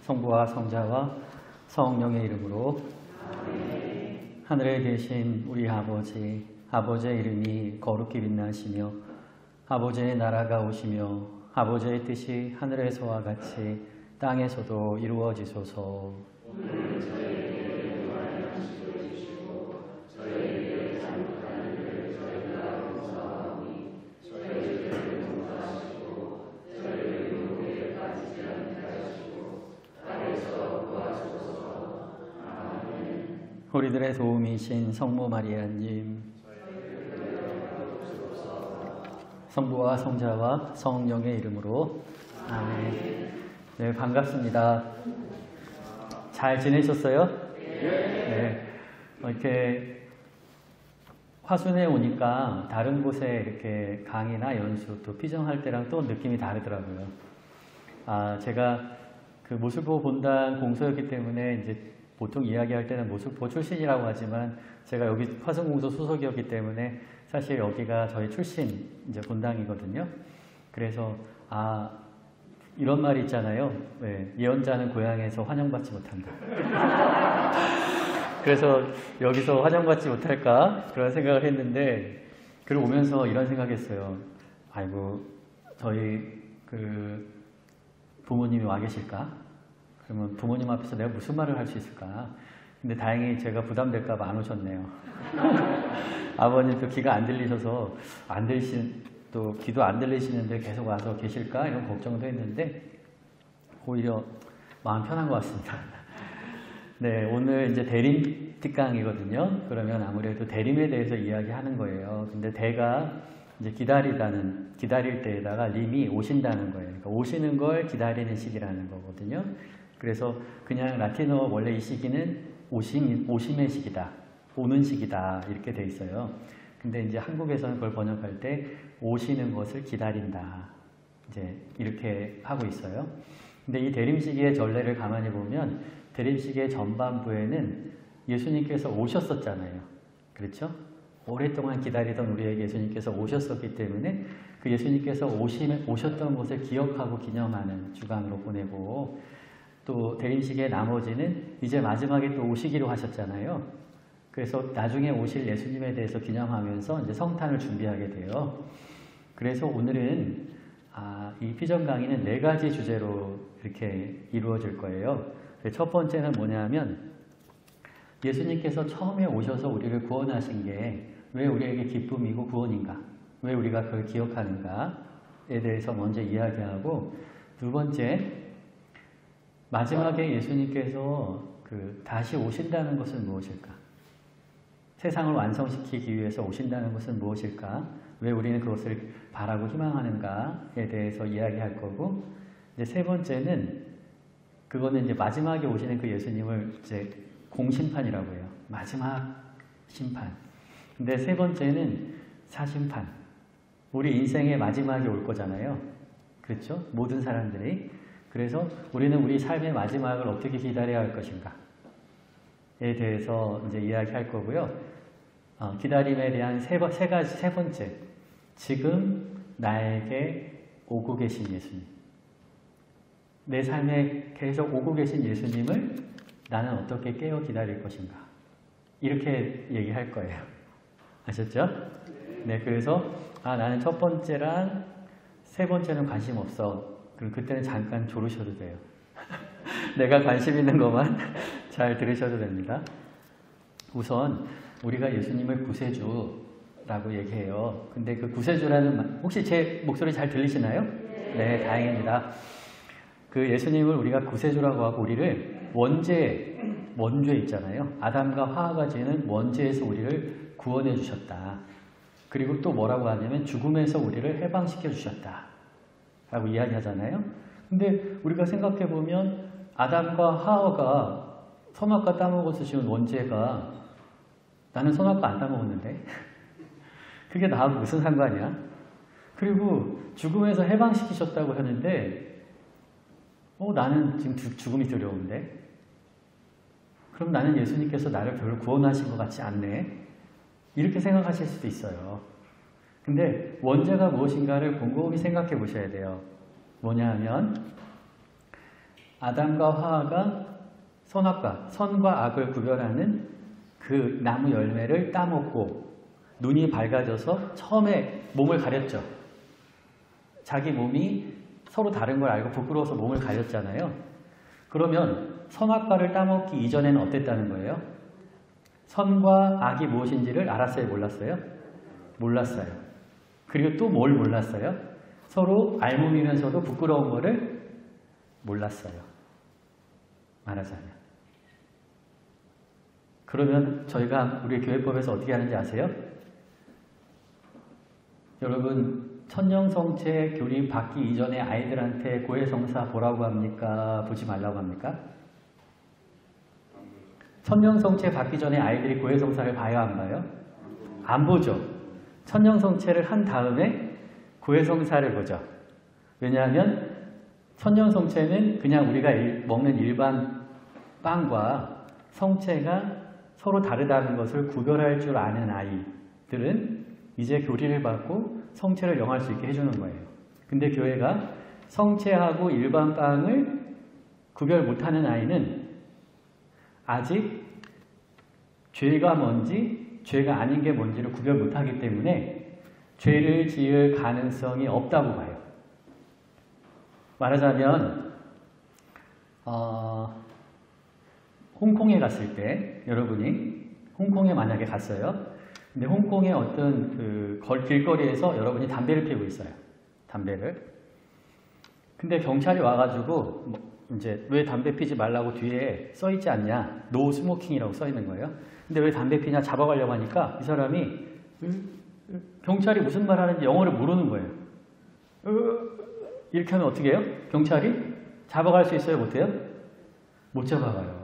성부와 성자와 성령의 이름으로. 아멘. 하늘에 계신 우리 아버지, 아버지의 이름이 거룩히 빛나시며 아버지의 나라가 오시며 아버지의 뜻이 하늘에서와 같이 땅에서도 이루어지소서. 오늘 저희에게 구하여 주시고 저희에게 잘못하는 일을 저희가 용서하오니 저희에게 용서하시고 저희를 유혹에 빠지지 않게 하시고 악에서 구하소서. 아멘. 우리들의 도움이신 성모 마리아님, 성부와 성자와 성령의 이름으로. 아멘. 네, 반갑습니다. 잘 지내셨어요? 네. 이렇게 화순에 오니까 다른 곳에 이렇게 강의나 연수 또 피정할 때랑 또 느낌이 다르더라고요. 제가 그 모술보 본당 공소였기 때문에 이제 보통 이야기할 때는 모술보 출신이라고 하지만 제가 여기 화순공소 소속이었기 때문에 사실 여기가 저희 출신 이제 본당이거든요. 그래서 이런 말이 있잖아요. 네, 예언자는 고향에서 환영받지 못한다. 그래서 여기서 환영받지 못할까 그런 생각을 했는데, 그리고 오면서 이런 생각했어요. 아이고, 저희 그 부모님이 와 계실까? 그러면 부모님 앞에서 내가 무슨 말을 할 수 있을까? 근데 다행히 제가 부담될까 봐 안 오셨네요. 아버님도 귀가 안 들리셔서 또 귀도 안 들리시는데 계속 와서 계실까? 이런 걱정도 했는데 오히려 마음 편한 것 같습니다. 네, 오늘 이제 대림 특강이거든요. 그러면 아무래도 대림에 대해서 이야기하는 거예요. 근데 대가 이제 기다릴 때에다가 림이 오신다는 거예요. 그러니까 오시는 걸 기다리는 시기라는 거거든요. 그래서 그냥 라틴어 원래 이 시기는 오심의 시기다, 오는 시기다 이렇게 돼 있어요. 근데 이제 한국에서는 그걸 번역할 때 오시는 것을 기다린다, 이제 이렇게 하고 있어요. 근데 이 대림시기의 전례를 가만히 보면 대림시기의 전반부에는 예수님께서 오셨었잖아요. 그렇죠? 오랫동안 기다리던 우리에게 예수님께서 오셨었기 때문에 그 예수님께서 오셨던 것을 기억하고 기념하는 주간으로 보내고, 또 대림시기의 나머지는 이제 마지막에 또 오시기로 하셨잖아요. 그래서 나중에 오실 예수님에 대해서 기념하면서 이제 성탄을 준비하게 돼요. 그래서 오늘은 이 피정 강의는 4가지 주제로 이렇게 이루어질 거예요. 첫 번째는 뭐냐면 예수님께서 처음에 오셔서 우리를 구원하신 게 왜 우리에게 기쁨이고 구원인가? 왜 우리가 그걸 기억하는가에 대해서 먼저 이야기하고, 두 번째, 마지막에 예수님께서 다시 오신다는 것은 무엇일까? 세상을 완성시키기 위해서 오신다는 것은 무엇일까? 왜 우리는 그것을 바라고 희망하는가에 대해서 이야기할 거고, 이제 세 번째는 그거는 이제 마지막에 오시는 그 예수님을 이제 공심판이라고 해요. 마지막 심판. 근데 세 번째는 사심판. 우리 인생의 마지막이 올 거잖아요. 그렇죠? 모든 사람들이. 그래서 우리는 우리 삶의 마지막을 어떻게 기다려야 할 것인가에 대해서 이제 이야기할 거고요. 기다림에 대한 세 번째. 지금 나에게 오고 계신 예수님. 내 삶에 계속 오고 계신 예수님을 나는 어떻게 깨어 기다릴 것인가. 이렇게 얘기할 거예요. 아셨죠? 네, 그래서 나는 첫 번째랑 세 번째는 관심 없어. 그럼 그때는 잠깐 졸으셔도 돼요. 내가 관심 있는 것만 잘 들으셔도 됩니다. 우선 우리가 예수님을 구세주라고 얘기해요. 근데 그 구세주라는 혹시 제 목소리 잘 들리시나요? 네, 다행입니다. 그 예수님을 우리가 구세주라고 하고 우리를 원죄 있잖아요. 아담과 하와가 지은 원죄에서 우리를 구원해 주셨다. 그리고 또 뭐라고 하냐면 죽음에서 우리를 해방시켜 주셨다 라고 이야기하잖아요. 근데 우리가 생각해 보면 아담과 하와가 선악과 따먹어서 지은 원죄가, 나는 선악과 안 따먹었는데 그게 나하고 무슨 상관이야? 그리고 죽음에서 해방시키셨다고 하는데 나는 지금 죽음이 두려운데? 그럼 나는 예수님께서 나를 별로 구원하신 것 같지 않네? 이렇게 생각하실 수도 있어요. 근데 원죄가 무엇인가를 곰곰이 생각해 보셔야 돼요. 뭐냐 하면 아담과 하와가 선과 악을 구별하는 그 나무 열매를 따먹고 눈이 밝아져서 처음에 몸을 가렸죠. 자기 몸이 서로 다른 걸 알고 부끄러워서 몸을 가렸잖아요. 그러면 선악과를 따먹기 이전에는 어땠다는 거예요? 선과 악이 무엇인지를 알았어요? 몰랐어요? 몰랐어요. 그리고 또 뭘 몰랐어요? 서로 알몸이면서도 부끄러운 거를 몰랐어요. 말하자면. 그러면 저희가 우리 교회법에서 어떻게 하는지 아세요? 여러분 천년성체 교리 받기 이전에 아이들한테 고해성사 보라고 합니까? 보지 말라고 합니까? 천년성체 받기 전에 아이들이 고해성사를 봐요? 안 봐요? 안 보죠. 천년성체를 한 다음에 고해성사를 보죠. 왜냐하면 천년성체는 그냥 우리가 먹는 일반 빵과 성체가 서로 다르다는 것을 구별할 줄 아는 아이들은 이제 교리를 받고 성체를 영할 수 있게 해주는 거예요. 근데 교회가 성체하고 일반 빵을 구별 못하는 아이는 아직 죄가 뭔지 죄가 아닌 게 뭔지를 구별 못하기 때문에 죄를 지을 가능성이 없다고 봐요. 말하자면 홍콩에 갔을 때 여러분이 홍콩에 만약에 갔어요. 근데 홍콩의 어떤 그 길거리에서 여러분이 담배를 피우고 있어요. 담배를. 근데 경찰이 와가지고 이제 왜 담배 피지 말라고 뒤에 써 있지 않냐? 노 스모킹이라고 써 있는 거예요. 근데 왜 담배 피냐 잡아가려고 하니까 이 사람이 경찰이 무슨 말 하는지 영어를 모르는 거예요. 이렇게 하면 어떻게 해요? 경찰이 잡아갈 수 있어요? 못해요? 못 잡아가요.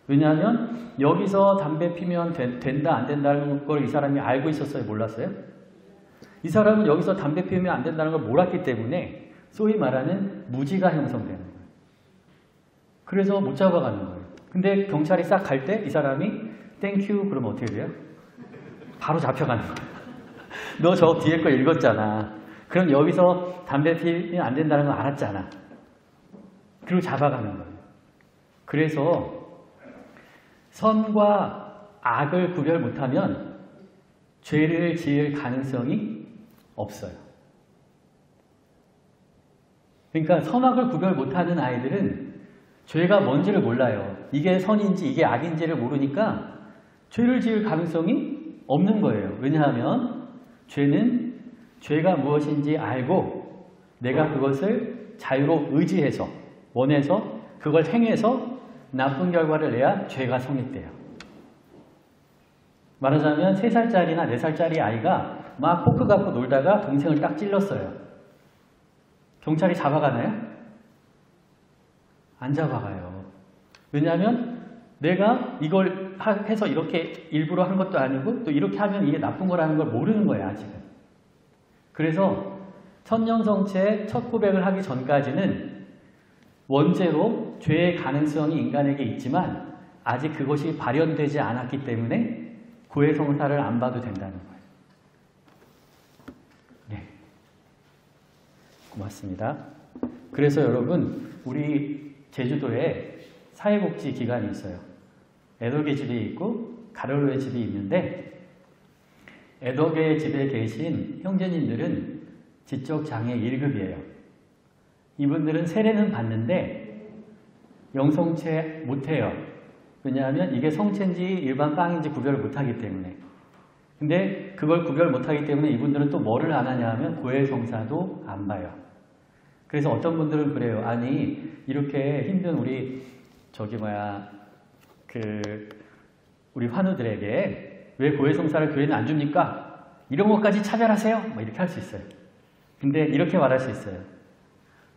왜냐하면 여기서 담배 피면 된다 안 된다는 걸 이 사람이 알고 있었어요? 몰랐어요? 이 사람은 여기서 담배 피우면 안 된다는 걸 몰랐기 때문에 소위 말하는 무지가 형성되는 거예요. 그래서 못 잡아가는 거예요. 근데 경찰이 싹 갈 때 이 사람이 땡큐 그러면 어떻게 돼요? 바로 잡혀가는 거예요. 너 저 뒤에 거 읽었잖아. 그럼 여기서 담배 피우면 안 된다는 걸 알았잖아. 그리고 잡아가는 거예요. 그래서 선과 악을 구별 못하면 죄를 지을 가능성이 없어요. 그러니까 선악을 구별 못하는 아이들은 죄가 뭔지를 몰라요. 이게 선인지 이게 악인지를 모르니까 죄를 지을 가능성이 없는 거예요. 왜냐하면 죄는 죄가 무엇인지 알고 내가 그것을 자유로 의지해서 원해서 그걸 행해서 나쁜 결과를 내야 죄가 성립돼요. 말하자면 3살짜리나 4살짜리 아이가 막 포크 갖고 놀다가 동생을 딱 찔렀어요. 경찰이 잡아가나요? 안 잡아가요. 왜냐하면 내가 이걸 해서 이렇게 일부러 한 것도 아니고 또 이렇게 하면 이게 나쁜 거라는 걸 모르는 거예요. 아직은. 그래서 천년성체의 첫 고백을 하기 전까지는 원죄로 죄의 가능성이 인간에게 있지만 아직 그것이 발현되지 않았기 때문에 고해성사를 안 봐도 된다는 거예요. 네. 고맙습니다. 그래서 여러분 우리 제주도에 사회복지 기관이 있어요. 애덕의 집이 있고 가로로의 집이 있는데 애덕의 집에 계신 형제님들은 지적장애 1급이에요. 이분들은 세례는 받는데 영성체 못해요. 왜냐하면 이게 성체인지 일반 빵인지 구별을 못하기 때문에. 근데 그걸 구별 못하기 때문에 이분들은 또 뭐를 안 하냐 하면 고해성사도 안 봐요. 그래서 어떤 분들은 그래요. 아니 이렇게 힘든 우리 우리 환우들에게 왜 고해성사를 교회는 안 줍니까? 이런 것까지 차별하세요? 뭐 이렇게 할 수 있어요. 근데 이렇게 말할 수 있어요.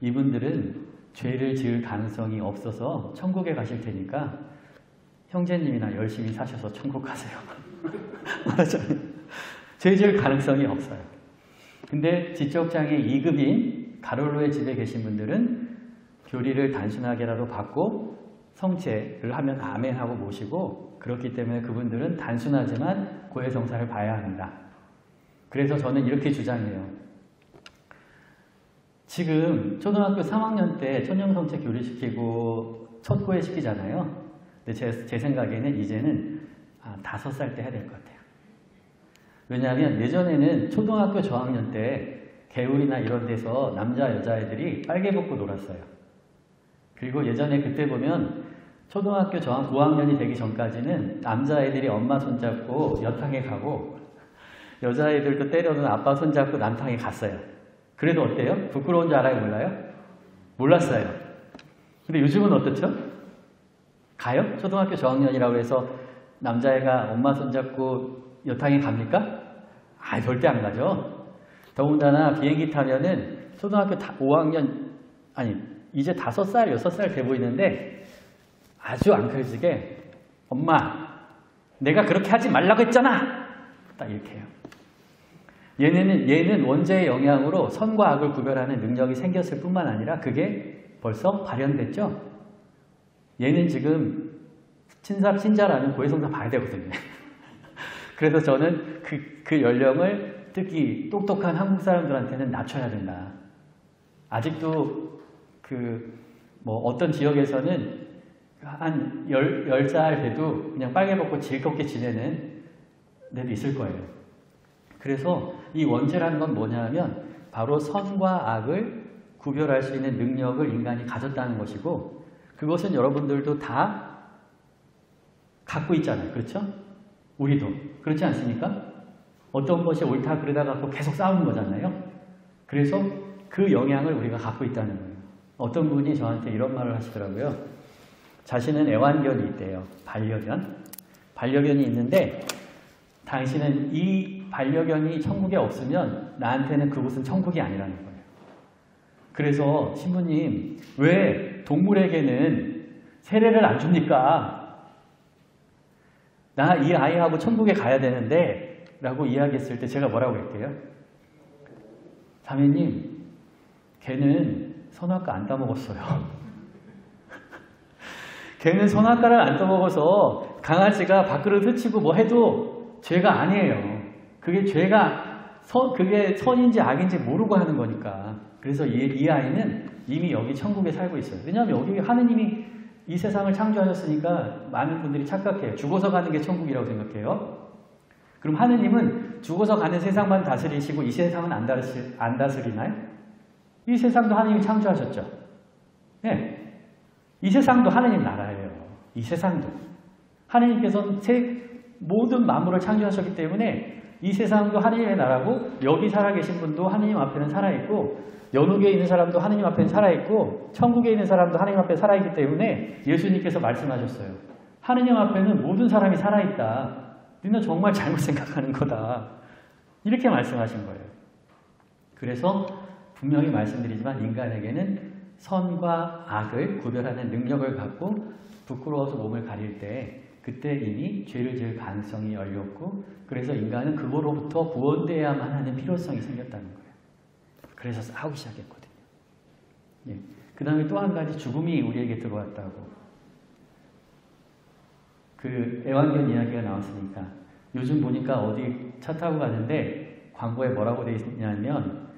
이분들은 죄를 지을 가능성이 없어서 천국에 가실 테니까 형제님이나 열심히 사셔서 천국 가세요. 맞아요. 죄 지을 가능성이 없어요. 근데 지적장애 2급인 가롤로의 집에 계신 분들은 교리를 단순하게라도 받고 성체를 하면 아멘 하고 모시고 그렇기 때문에 그분들은 단순하지만 고해성사를 봐야 합니다. 그래서 저는 이렇게 주장해요. 지금 초등학교 3학년 때 천연성체 교리시키고 첫고에 시키잖아요. 근데 제 생각에는 이제는 5살 때 해야 될 것 같아요. 왜냐하면 예전에는 초등학교 저학년 때 개울이나 이런 데서 남자 여자애들이 빨개 벗고 놀았어요. 그리고 예전에 그때 보면 초등학교 저학 5학년이 되기 전까지는 남자애들이 엄마 손잡고 여탕에 가고 여자애들도 때려는 아빠 손잡고 남탕에 갔어요. 그래도 어때요? 부끄러운 줄 알아요? 몰라요? 몰랐어요. 근데 요즘은 어떻죠? 가요? 초등학교 저학년이라고 해서 남자애가 엄마 손잡고 여탕에 갑니까? 절대 안 가죠. 더군다나 비행기 타면은 초등학교 5학년, 이제 5살, 6살 돼 보이는데 아주 안 켜지게 엄마, 내가 그렇게 하지 말라고 했잖아! 딱 이렇게 해요. 얘는 원죄의 영향으로 선과 악을 구별하는 능력이 생겼을 뿐만 아니라 그게 벌써 발현됐죠? 얘는 지금 신자라는 고해성사 봐야 되거든요. 그래서 저는 그 연령을 특히 똑똑한 한국 사람들한테는 낮춰야 된다. 아직도 어떤 지역에서는 한 10살 돼도 그냥 빨개 벗고 즐겁게 지내는 데도 있을 거예요. 그래서 이 원죄라는 건 뭐냐면 바로 선과 악을 구별할 수 있는 능력을 인간이 가졌다는 것이고 그것은 여러분들도 다 갖고 있잖아요. 그렇죠? 우리도. 그렇지 않습니까? 어떤 것이 옳다 그러다 갖고 계속 싸우는 거잖아요. 그래서 그 영향을 우리가 갖고 있다는 거예요. 어떤 분이 저한테 이런 말을 하시더라고요. 자신은 애완견이 있대요. 반려견. 반려견이 있는데 당신은 이 반려견이 천국에 없으면 나한테는 그곳은 천국이 아니라는 거예요. 그래서 신부님 왜 동물에게는 세례를 안 줍니까? 나 이 아이하고 천국에 가야 되는데 라고 이야기했을 때 제가 뭐라고 했게요? 자매님 걔는 선악과 안 따먹었어요. 걔는 선악과를 안 따먹어서 강아지가 밥그릇 흩치고 뭐 해도 죄가 아니에요. 그게 그게 선인지 악인지 모르고 하는 거니까. 그래서 이 아이는 이미 여기 천국에 살고 있어요. 왜냐하면 여기 하느님이 이 세상을 창조하셨으니까 많은 분들이 착각해요. 죽어서 가는 게 천국이라고 생각해요. 그럼 하느님은 죽어서 가는 세상만 다스리시고 이 세상은 안 다스리나요? 이 세상도 하느님이 창조하셨죠. 네. 이 세상도 하느님 나라예요. 이 세상도. 하느님께서는 모든 만물을 창조하셨기 때문에 이 세상도 하느님의 나라고 여기 살아계신 분도 하느님 앞에는 살아있고 연옥에 있는 사람도 하느님 앞에는 살아있고 천국에 있는 사람도 하느님 앞에 살아있기 때문에 예수님께서 말씀하셨어요. 하느님 앞에는 모든 사람이 살아있다. 너는 정말 잘못 생각하는 거다. 이렇게 말씀하신 거예요. 그래서 분명히 말씀드리지만 인간에게는 선과 악을 구별하는 능력을 갖고 부끄러워서 몸을 가릴 때 그때 이미 죄를 지을 가능성이 열렸고 그래서 인간은 그거로부터 구원되어야만 하는 필요성이 생겼다는 거예요. 그래서 싸우기 시작했거든요. 예. 그 다음에 또 한 가지 죽음이 우리에게 들어왔다고. 그 애완견 이야기가 나왔으니까 요즘 보니까 어디 차 타고 가는데 광고에 뭐라고 되어 있냐면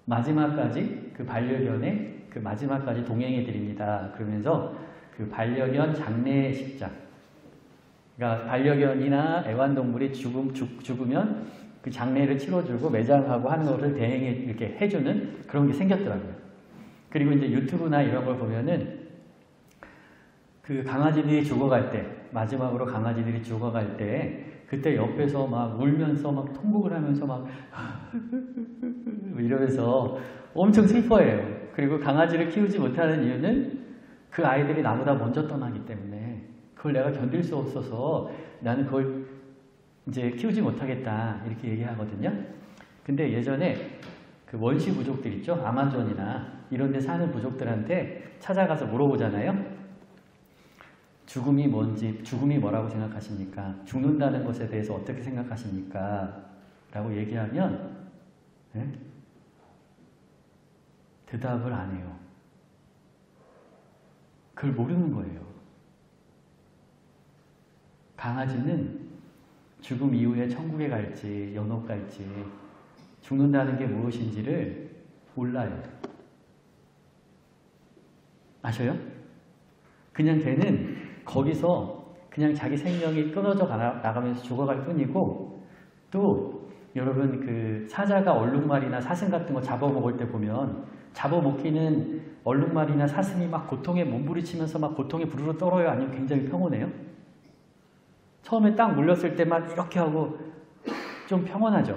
마지막까지 그 반려견의 그 마지막까지 동행해 드립니다. 그러면서 그 반려견 장례식장 그러니까 반려견이나 애완동물이 죽으면 그 장례를 치러주고 매장하고 하는 것을 대행해 이렇게 해주는 그런 게 생겼더라고요. 그리고 이제 유튜브나 이런 걸 보면은 그 강아지들이 죽어갈 때 마지막으로 강아지들이 죽어갈 때 그때 옆에서 막 울면서 막 통곡을 하면서 막 이러면서 엄청 슬퍼해요. 그리고 강아지를 키우지 못하는 이유는 그 아이들이 나보다 먼저 떠나기 때문에 그걸 내가 견딜 수 없어서 나는 그걸 이제 키우지 못하겠다 이렇게 얘기하거든요. 근데 예전에 그 원시 부족들 있죠? 아마존이나 이런 데 사는 부족들한테 찾아가서 물어보잖아요. 죽음이 뭔지, 죽음이 뭐라고 생각하십니까? 죽는다는 것에 대해서 어떻게 생각하십니까? 라고 얘기하면 네? 대답을 안 해요. 그걸 모르는 거예요. 강아지는 죽음 이후에 천국에 갈지 연옥 갈지 죽는다는 게 무엇인지를 몰라요. 아셔요? 그냥 걔는 거기서 그냥 자기 생명이 끊어져 나가면서 죽어갈 뿐이고, 또 여러분 그 사자가 얼룩말이나 사슴 같은 거 잡아먹을 때 보면 잡아먹기는 얼룩말이나 사슴이 막 고통에 몸부리치면서 막 고통에 부르르 떨어요? 아니면 굉장히 평온해요? 처음에 딱 물렸을 때만 이렇게 하고 좀 평온하죠?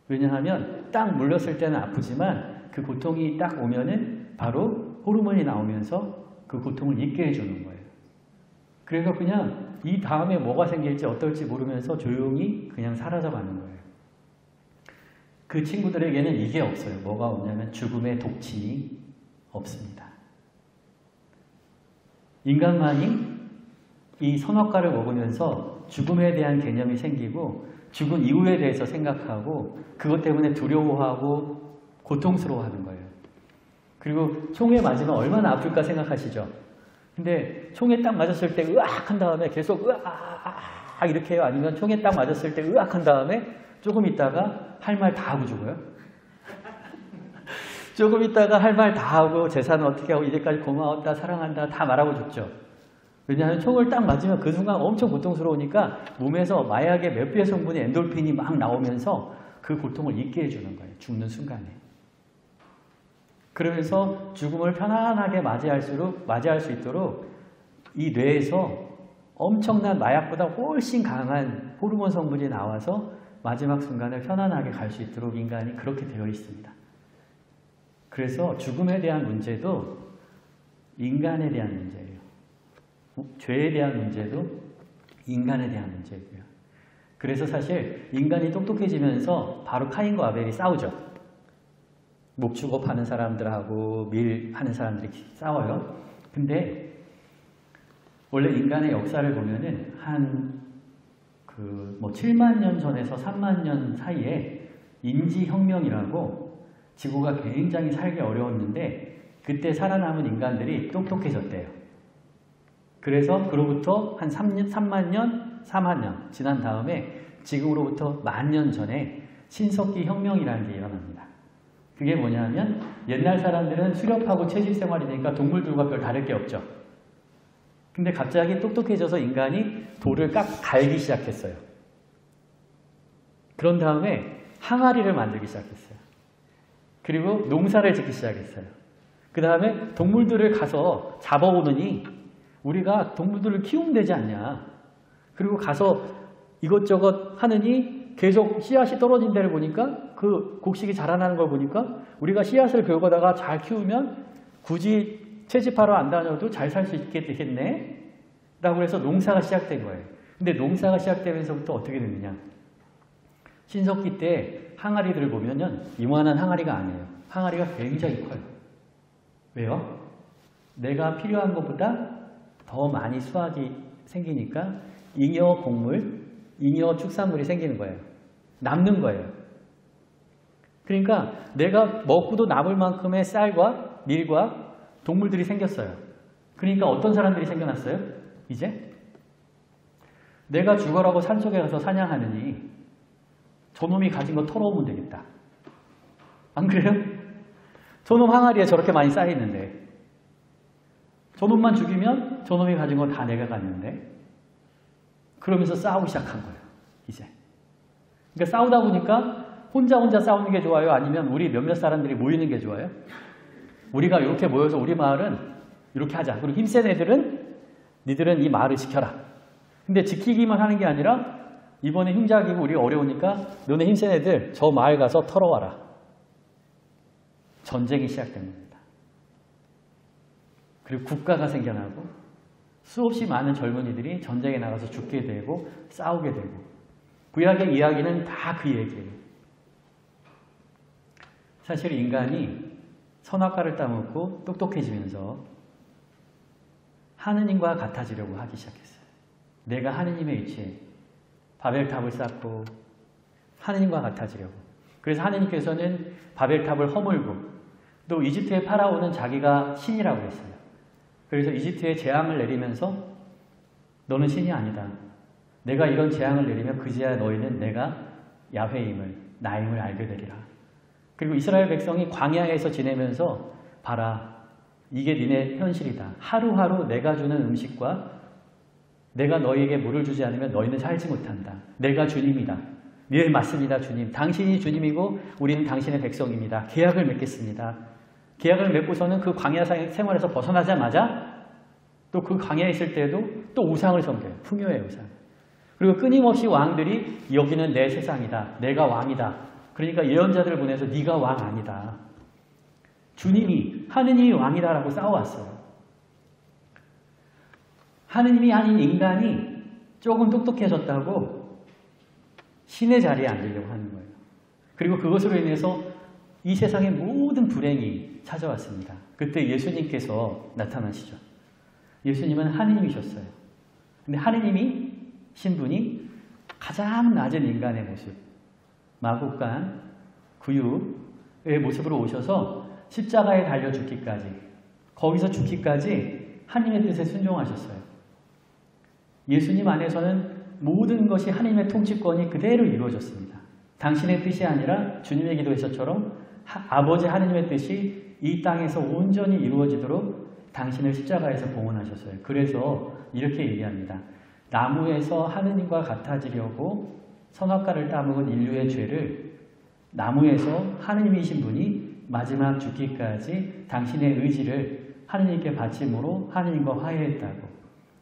왜냐하면 딱 물렸을 때는 아프지만 그 고통이 딱 오면은 바로 호르몬이 나오면서 그 고통을 잊게 해주는 거예요. 그래서 그냥 이 다음에 뭐가 생길지 어떨지 모르면서 조용히 그냥 사라져가는 거예요. 그 친구들에게는 이게 없어요. 뭐가 없냐면 죽음의 독침이 없습니다. 인간만이 이 선악과를 먹으면서 죽음에 대한 개념이 생기고 죽은 이후에 대해서 생각하고 그것 때문에 두려워하고 고통스러워하는 거예요. 그리고 총에 맞으면 얼마나 아플까 생각하시죠? 근데 총에 딱 맞았을 때 으악 한 다음에 계속 으악 이렇게 해요? 아니면 총에 딱 맞았을 때 으악 한 다음에 조금 있다가 할 말 다 하고 죽어요? 조금 있다가 할 말 다 하고 재산은 어떻게 하고 이제까지 고마웠다 사랑한다 다 말하고 죽죠. 왜냐하면 총을 딱 맞으면 그 순간 엄청 고통스러우니까 몸에서 마약의 몇 배의 성분이 엔돌핀이 막 나오면서 그 고통을 잊게 해주는 거예요. 죽는 순간에. 그러면서 죽음을 편안하게 맞이할 수 있도록 이 뇌에서 엄청난 마약보다 훨씬 강한 호르몬 성분이 나와서 마지막 순간을 편안하게 갈 수 있도록 인간이 그렇게 되어 있습니다. 그래서 죽음에 대한 문제도 인간에 대한 문제예요. 죄에 대한 문제도 인간에 대한 문제고요. 그래서 사실 인간이 똑똑해지면서 바로 카인과 아벨이 싸우죠. 목축업하는 사람들하고 밀하는 사람들이 싸워요. 근데 원래 인간의 역사를 보면은 한 7만 년 전에서 3만 년 사이에 인지혁명이라고 지구가 굉장히 살기 어려웠는데 그때 살아남은 인간들이 똑똑해졌대요. 그래서 그로부터 한 3만 년, 4만 년 지난 다음에 지금으로부터 10,000년 전에 신석기 혁명이라는 게 일어납니다. 그게 뭐냐면 옛날 사람들은 수렵하고 채집 생활이니까 동물들과 별 다를 게 없죠. 근데 갑자기 똑똑해져서 인간이 돌을 갈기 시작했어요. 그런 다음에 항아리를 만들기 시작했어요. 그리고 농사를 짓기 시작했어요. 그 다음에 동물들을 가서 잡아오느니 우리가 동물들을 키우면 되지 않냐. 그리고 가서 이것저것 하느니 계속 씨앗이 떨어진 데를 보니까 그 곡식이 자라나는 걸 보니까 우리가 씨앗을 긁어다가 잘 키우면 굳이 채집하러 안 다녀도 잘 살 수 있게 되겠네 라고 해서 농사가 시작된 거예요. 근데 농사가 시작되면서부터 어떻게 되느냐. 신석기 때 항아리들을 보면은 이만한 항아리가 아니에요. 항아리가 굉장히 커요. 왜요? 내가 필요한 것보다 더 많이 수확이 생기니까 잉여 곡물, 잉여 축산물이 생기는 거예요. 남는 거예요. 그러니까 내가 먹고도 남을 만큼의 쌀과 밀과 동물들이 생겼어요. 그러니까 어떤 사람들이 생겨났어요? 이제 내가 죽어라고 산속에 가서 사냥하느니 저놈이 가진 거 털어오면 되겠다. 안 그래요? 저놈 항아리에 저렇게 많이 쌓여있는데 저놈만 죽이면 저놈이 가진 거 다 내가 갖는데 그러면서 싸우기 시작한 거예요. 이제. 그러니까 싸우다 보니까 혼자 싸우는 게 좋아요? 아니면 우리 몇몇 사람들이 모이는 게 좋아요? 우리가 이렇게 모여서 우리 마을은 이렇게 하자. 그리고 힘센 애들은 니들은 이 마을을 지켜라. 근데 지키기만 하는 게 아니라 이번에 흉작이고 우리가 어려우니까 너네 힘센 애들 저 마을 가서 털어와라. 전쟁이 시작된 겁니다. 그리고 국가가 생겨나고 수없이 많은 젊은이들이 전쟁에 나가서 죽게 되고 싸우게 되고 구약의 이야기는 다 그 얘기예요. 사실 인간이 선악과를 따먹고 똑똑해지면서 하느님과 같아지려고 하기 시작했어요. 내가 하느님의 위치에 바벨탑을 쌓고 하느님과 같아지려고. 그래서 하느님께서는 바벨탑을 허물고 또 이집트의 파라오는 자기가 신이라고 했어요. 그래서 이집트에 재앙을 내리면서 너는 신이 아니다. 내가 이런 재앙을 내리면 그제야 너희는 내가 야훼임을, 나임을 알게 되리라. 그리고 이스라엘 백성이 광야에서 지내면서 봐라, 이게 니네 현실이다. 하루하루 내가 주는 음식과 내가 너희에게 물을 주지 않으면 너희는 살지 못한다. 내가 주님이다. 네, 맞습니다, 주님. 당신이 주님이고 우리는 당신의 백성입니다. 계약을 맺겠습니다. 계약을 맺고서는 그 광야 생활에서 벗어나자마자 또 그 광야에 있을 때도 또 우상을 섬겨요. 풍요의 우상. 그리고 끊임없이 왕들이 여기는 내 세상이다. 내가 왕이다. 그러니까 예언자들을 보내서 네가 왕 아니다. 주님이, 하느님이 왕이다라고 싸워왔어요. 하느님이 아닌 인간이 조금 똑똑해졌다고 신의 자리에 앉으려고 하는 거예요. 그리고 그것으로 인해서 이 세상의 모든 불행이 찾아왔습니다. 그때 예수님께서 나타나시죠. 예수님은 하느님이셨어요. 근데 하느님이 신분이 가장 낮은 인간의 모습, 마국간, 구유의 모습으로 오셔서 십자가에 달려 죽기까지, 거기서 죽기까지 하나님의 뜻에 순종하셨어요. 예수님 안에서는 모든 것이 하나님의 통치권이 그대로 이루어졌습니다. 당신의 뜻이 아니라 주님의 기도에서처럼 아버지 하나님의 뜻이 이 땅에서 온전히 이루어지도록 당신을 십자가에서 봉헌하셨어요. 그래서 이렇게 얘기합니다. 나무에서 하느님과 같아지려고 선악과를 따먹은 인류의 죄를 나무에서 하느님이신 분이 마지막 죽기까지 당신의 의지를 하느님께 바침으로 하느님과 화해했다고.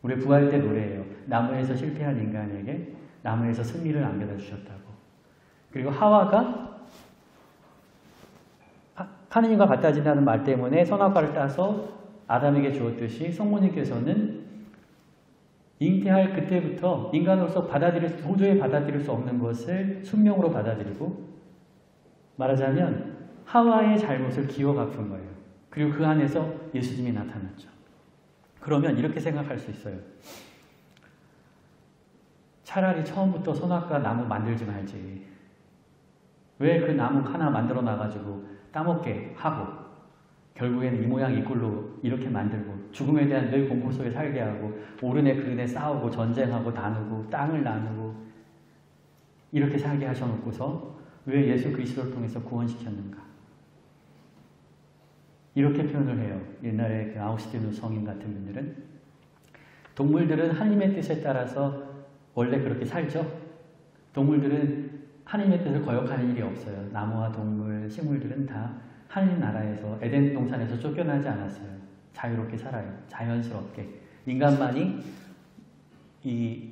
우리 부활 때 노래예요. 나무에서 실패한 인간에게 나무에서 승리를 안겨다 주셨다고. 그리고 하와가 하느님과 같아진다는 말 때문에 선악과를 따서 아담에게 주었듯이 성모님께서는 잉태할 그때부터 인간으로서 도저히 받아들일 수 없는 것을 순명으로 받아들이고, 말하자면 하와의 잘못을 기어 갚은 거예요. 그리고 그 안에서 예수님이 나타났죠. 그러면 이렇게 생각할 수 있어요. 차라리 처음부터 선악과 나무 만들지 말지. 왜 그 나무 하나 만들어 놔가지고 따먹게 하고 결국에는 이 모양 이 꼴로 이렇게 만들고 죽음에 대한 늘 공포 속에 살게 하고 오른에 그른에 싸우고 전쟁하고 나누고 땅을 나누고 이렇게 살게 하셔놓고서 왜 예수 그리스도를 통해서 구원시켰는가? 이렇게 표현을 해요. 옛날에 그 아우구스티누스 성인 같은 분들은 동물들은 하나님의 뜻에 따라서 원래 그렇게 살죠. 동물들은 하나님의 뜻을 거역하는 일이 없어요. 나무와 동물, 식물들은 다 하나님 나라에서 에덴 동산에서 쫓겨나지 않았어요. 자유롭게 살아요. 자연스럽게. 인간만이 이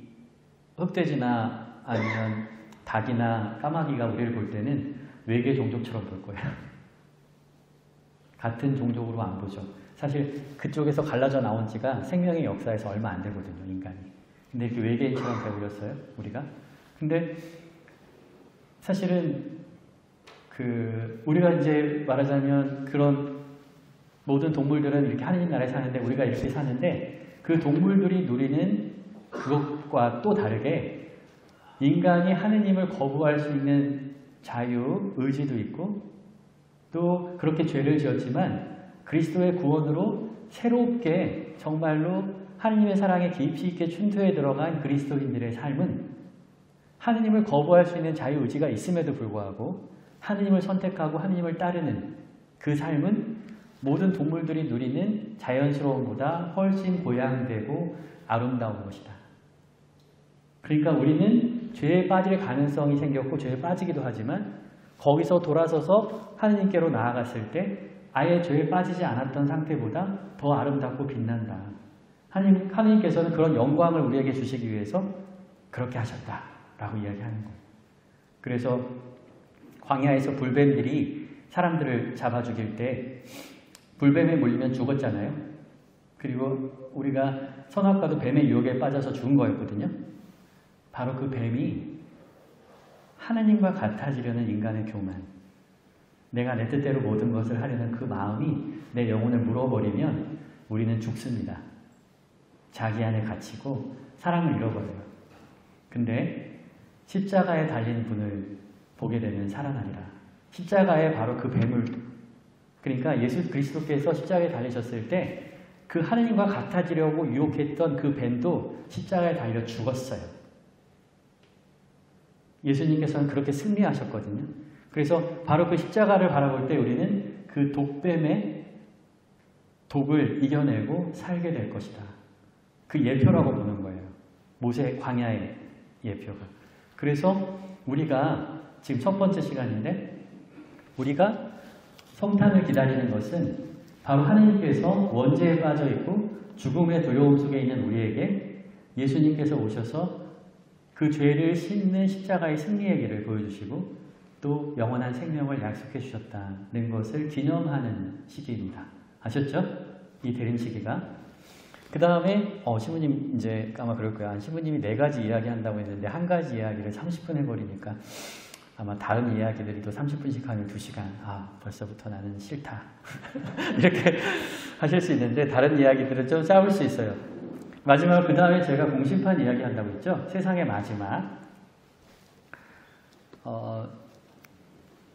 흑돼지나 아니면 닭이나 까마귀가 우리를 볼 때는 외계 종족처럼 볼 거예요. 같은 종족으로 안 보죠. 사실 그쪽에서 갈라져 나온 지가 생명의 역사에서 얼마 안 되거든요, 인간이. 근데 이렇게 외계인처럼 배우렸어요, 우리가. 근데 사실은 우리가 이제 말하자면 그런 모든 동물들은 이렇게 하느님 나라에 사는데 우리가 이렇게 사는데 그 동물들이 누리는 그것과 또 다르게 인간이 하느님을 거부할 수 있는 자유, 의지도 있고 또 그렇게 죄를 지었지만 그리스도의 구원으로 새롭게 정말로 하느님의 사랑에 깊이 있게 춘투에 들어간 그리스도인들의 삶은 하느님을 거부할 수 있는 자유의지가 있음에도 불구하고 하느님을 선택하고 하느님을 따르는 그 삶은 모든 동물들이 누리는 자연스러움보다 훨씬 보양되고 아름다운 것이다. 그러니까 우리는 죄에 빠질 가능성이 생겼고 죄에 빠지기도 하지만 거기서 돌아서서 하느님께로 나아갔을 때 아예 죄에 빠지지 않았던 상태보다 더 아름답고 빛난다. 하느님께서는 그런 영광을 우리에게 주시기 위해서 그렇게 하셨다라고 이야기하는 거예요. 그래서 광야에서 불뱀들이 사람들을 잡아 죽일 때 불뱀에 물리면 죽었잖아요. 그리고 우리가 선악과도 뱀의 유혹에 빠져서 죽은 거였거든요. 바로 그 뱀이 하나님과 같아지려는 인간의 교만, 내가 내 뜻대로 모든 것을 하려는 그 마음이 내 영혼을 물어버리면 우리는 죽습니다. 자기 안에 갇히고 사랑을 잃어버려요. 근데 십자가에 달린 분을 보게 되면 살아나리라. 십자가에 바로 그 뱀을, 그러니까 예수 그리스도께서 십자가에 달리셨을 때 그 하느님과 같아지려고 유혹했던 그 뱀도 십자가에 달려 죽었어요. 예수님께서는 그렇게 승리하셨거든요. 그래서 바로 그 십자가를 바라볼 때 우리는 그 독뱀의 독을 이겨내고 살게 될 것이다. 그 예표라고 보는 거예요. 모세 광야의 예표가. 그래서 우리가 지금 첫 번째 시간인데 우리가 성탄을 기다리는 것은 바로 하느님께서 원죄에 빠져 있고 죽음의 두려움 속에 있는 우리에게 예수님께서 오셔서 그 죄를 씻는 십자가의 승리의 길을 보여주시고 또 영원한 생명을 약속해 주셨다는 것을 기념하는 시기입니다. 아셨죠? 이 대림 시기가. 그 다음에 신부님 이제 아마 그럴 거야. 신부님이 4가지 이야기 한다고 했는데 한 가지 이야기를 30분 해버리니까 아마 다른 이야기들이 또 30분씩 하면 2시간. 벌써부터 나는 싫다. 이렇게 하실 수 있는데 다른 이야기들은 좀 짧을 수 있어요. 마지막 그 다음에 제가 공심판 이야기 한다고 했죠. 세상의 마지막.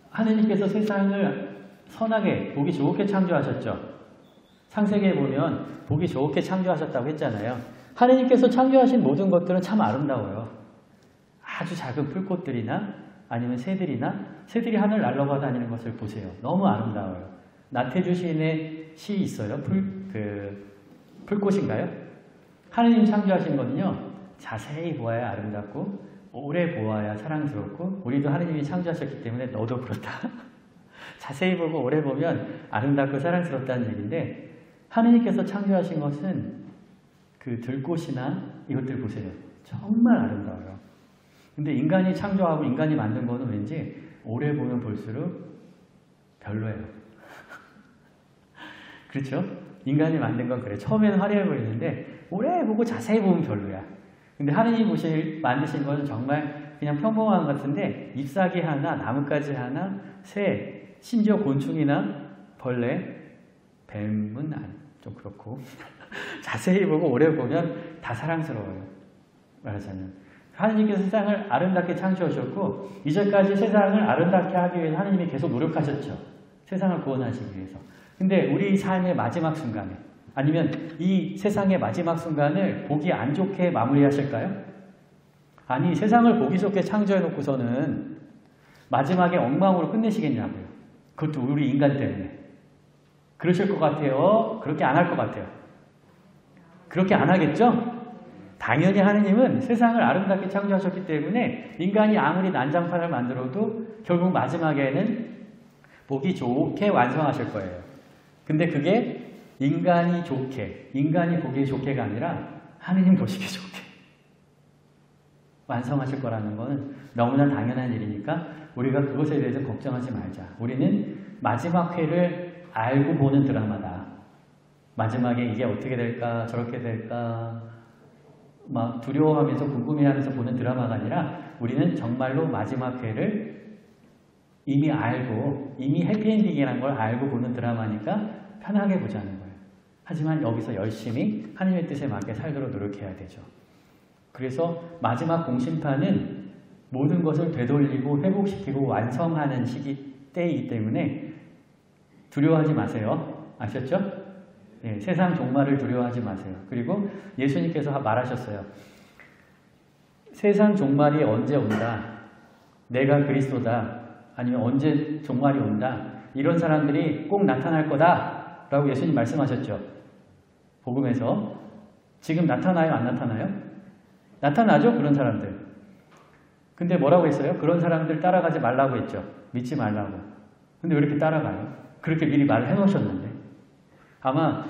하느님께서 세상을 선하게 보기 좋게 창조하셨죠. 창세기에 보면 보기 좋게 창조하셨다고 했잖아요. 하느님께서 창조하신 모든 것들은 참 아름다워요. 아주 작은 풀꽃들이나 아니면 새들이 하늘 날아가 다니는 것을 보세요. 너무 아름다워요. 나태주 시인의 시 있어요. 풀꽃인가요? 하느님 창조하신 거는요. 자세히 보아야 아름답고 오래 보아야 사랑스럽고 우리도 하느님이 창조하셨기 때문에 너도 그렇다. 자세히 보고 오래 보면 아름답고 사랑스럽다는 얘기인데 하느님께서 창조하신 것은 그 들꽃이나 이것들 보세요. 정말 아름다워요. 근데 인간이 창조하고 인간이 만든 거는 왠지 오래 보면 볼수록 별로예요. 그렇죠? 인간이 만든 건 그래. 처음에는 화려해 보이는데 오래 보고 자세히 보면 별로야. 근데 하느님 만드신 거는 정말 그냥 평범한 것 같은데 잎사귀 하나, 나뭇가지 하나, 새, 심지어 곤충이나 벌레, 뱀은 좀 그렇고 자세히 보고 오래 보면 다 사랑스러워요. 말하자면 하느님께서 세상을 아름답게 창조하셨고 이제까지 세상을 아름답게 하기 위해 하느님이 계속 노력하셨죠. 세상을 구원하시기 위해서. 근데 우리 삶의 마지막 순간에 아니면 이 세상의 마지막 순간을 보기 안 좋게 마무리하실까요? 아니 세상을 보기 좋게 창조해놓고서는 마지막에 엉망으로 끝내시겠냐고요. 그것도 우리 인간 때문에. 그러실 것 같아요? 그렇게 안 할 것 같아요? 그렇게 안 하겠죠? 당연히 하느님은 세상을 아름답게 창조하셨기 때문에 인간이 아무리 난장판을 만들어도 결국 마지막에는 보기 좋게 완성하실 거예요. 근데 그게 인간이 보기 좋게가 아니라 하느님 보시기 좋게 완성하실 거라는 것은 너무나 당연한 일이니까 우리가 그것에 대해서 걱정하지 말자. 우리는 마지막 회를 알고 보는 드라마다. 마지막에 이게 어떻게 될까 저렇게 될까 막 두려워하면서 궁금해하면서 보는 드라마가 아니라 우리는 정말로 마지막 회를 이미 알고 이미 해피엔딩이라는 걸 알고 보는 드라마니까 편하게 보자는 거예요. 하지만 여기서 열심히 하나님의 뜻에 맞게 살도록 노력해야 되죠. 그래서 마지막 공심판은 모든 것을 되돌리고 회복시키고 완성하는 때이기 때문에 두려워하지 마세요. 아셨죠? 네, 세상 종말을 두려워하지 마세요. 그리고 예수님께서 말하셨어요. 세상 종말이 언제 온다. 내가 그리스도다. 아니면 언제 종말이 온다. 이런 사람들이 꼭 나타날 거다. 라고 예수님 말씀하셨죠. 복음에서. 지금 나타나요? 안 나타나요? 나타나죠? 그런 사람들. 근데 뭐라고 했어요? 그런 사람들 따라가지 말라고 했죠. 믿지 말라고. 근데 왜 이렇게 따라가요? 그렇게 미리 말을 해놓으셨는데. 아마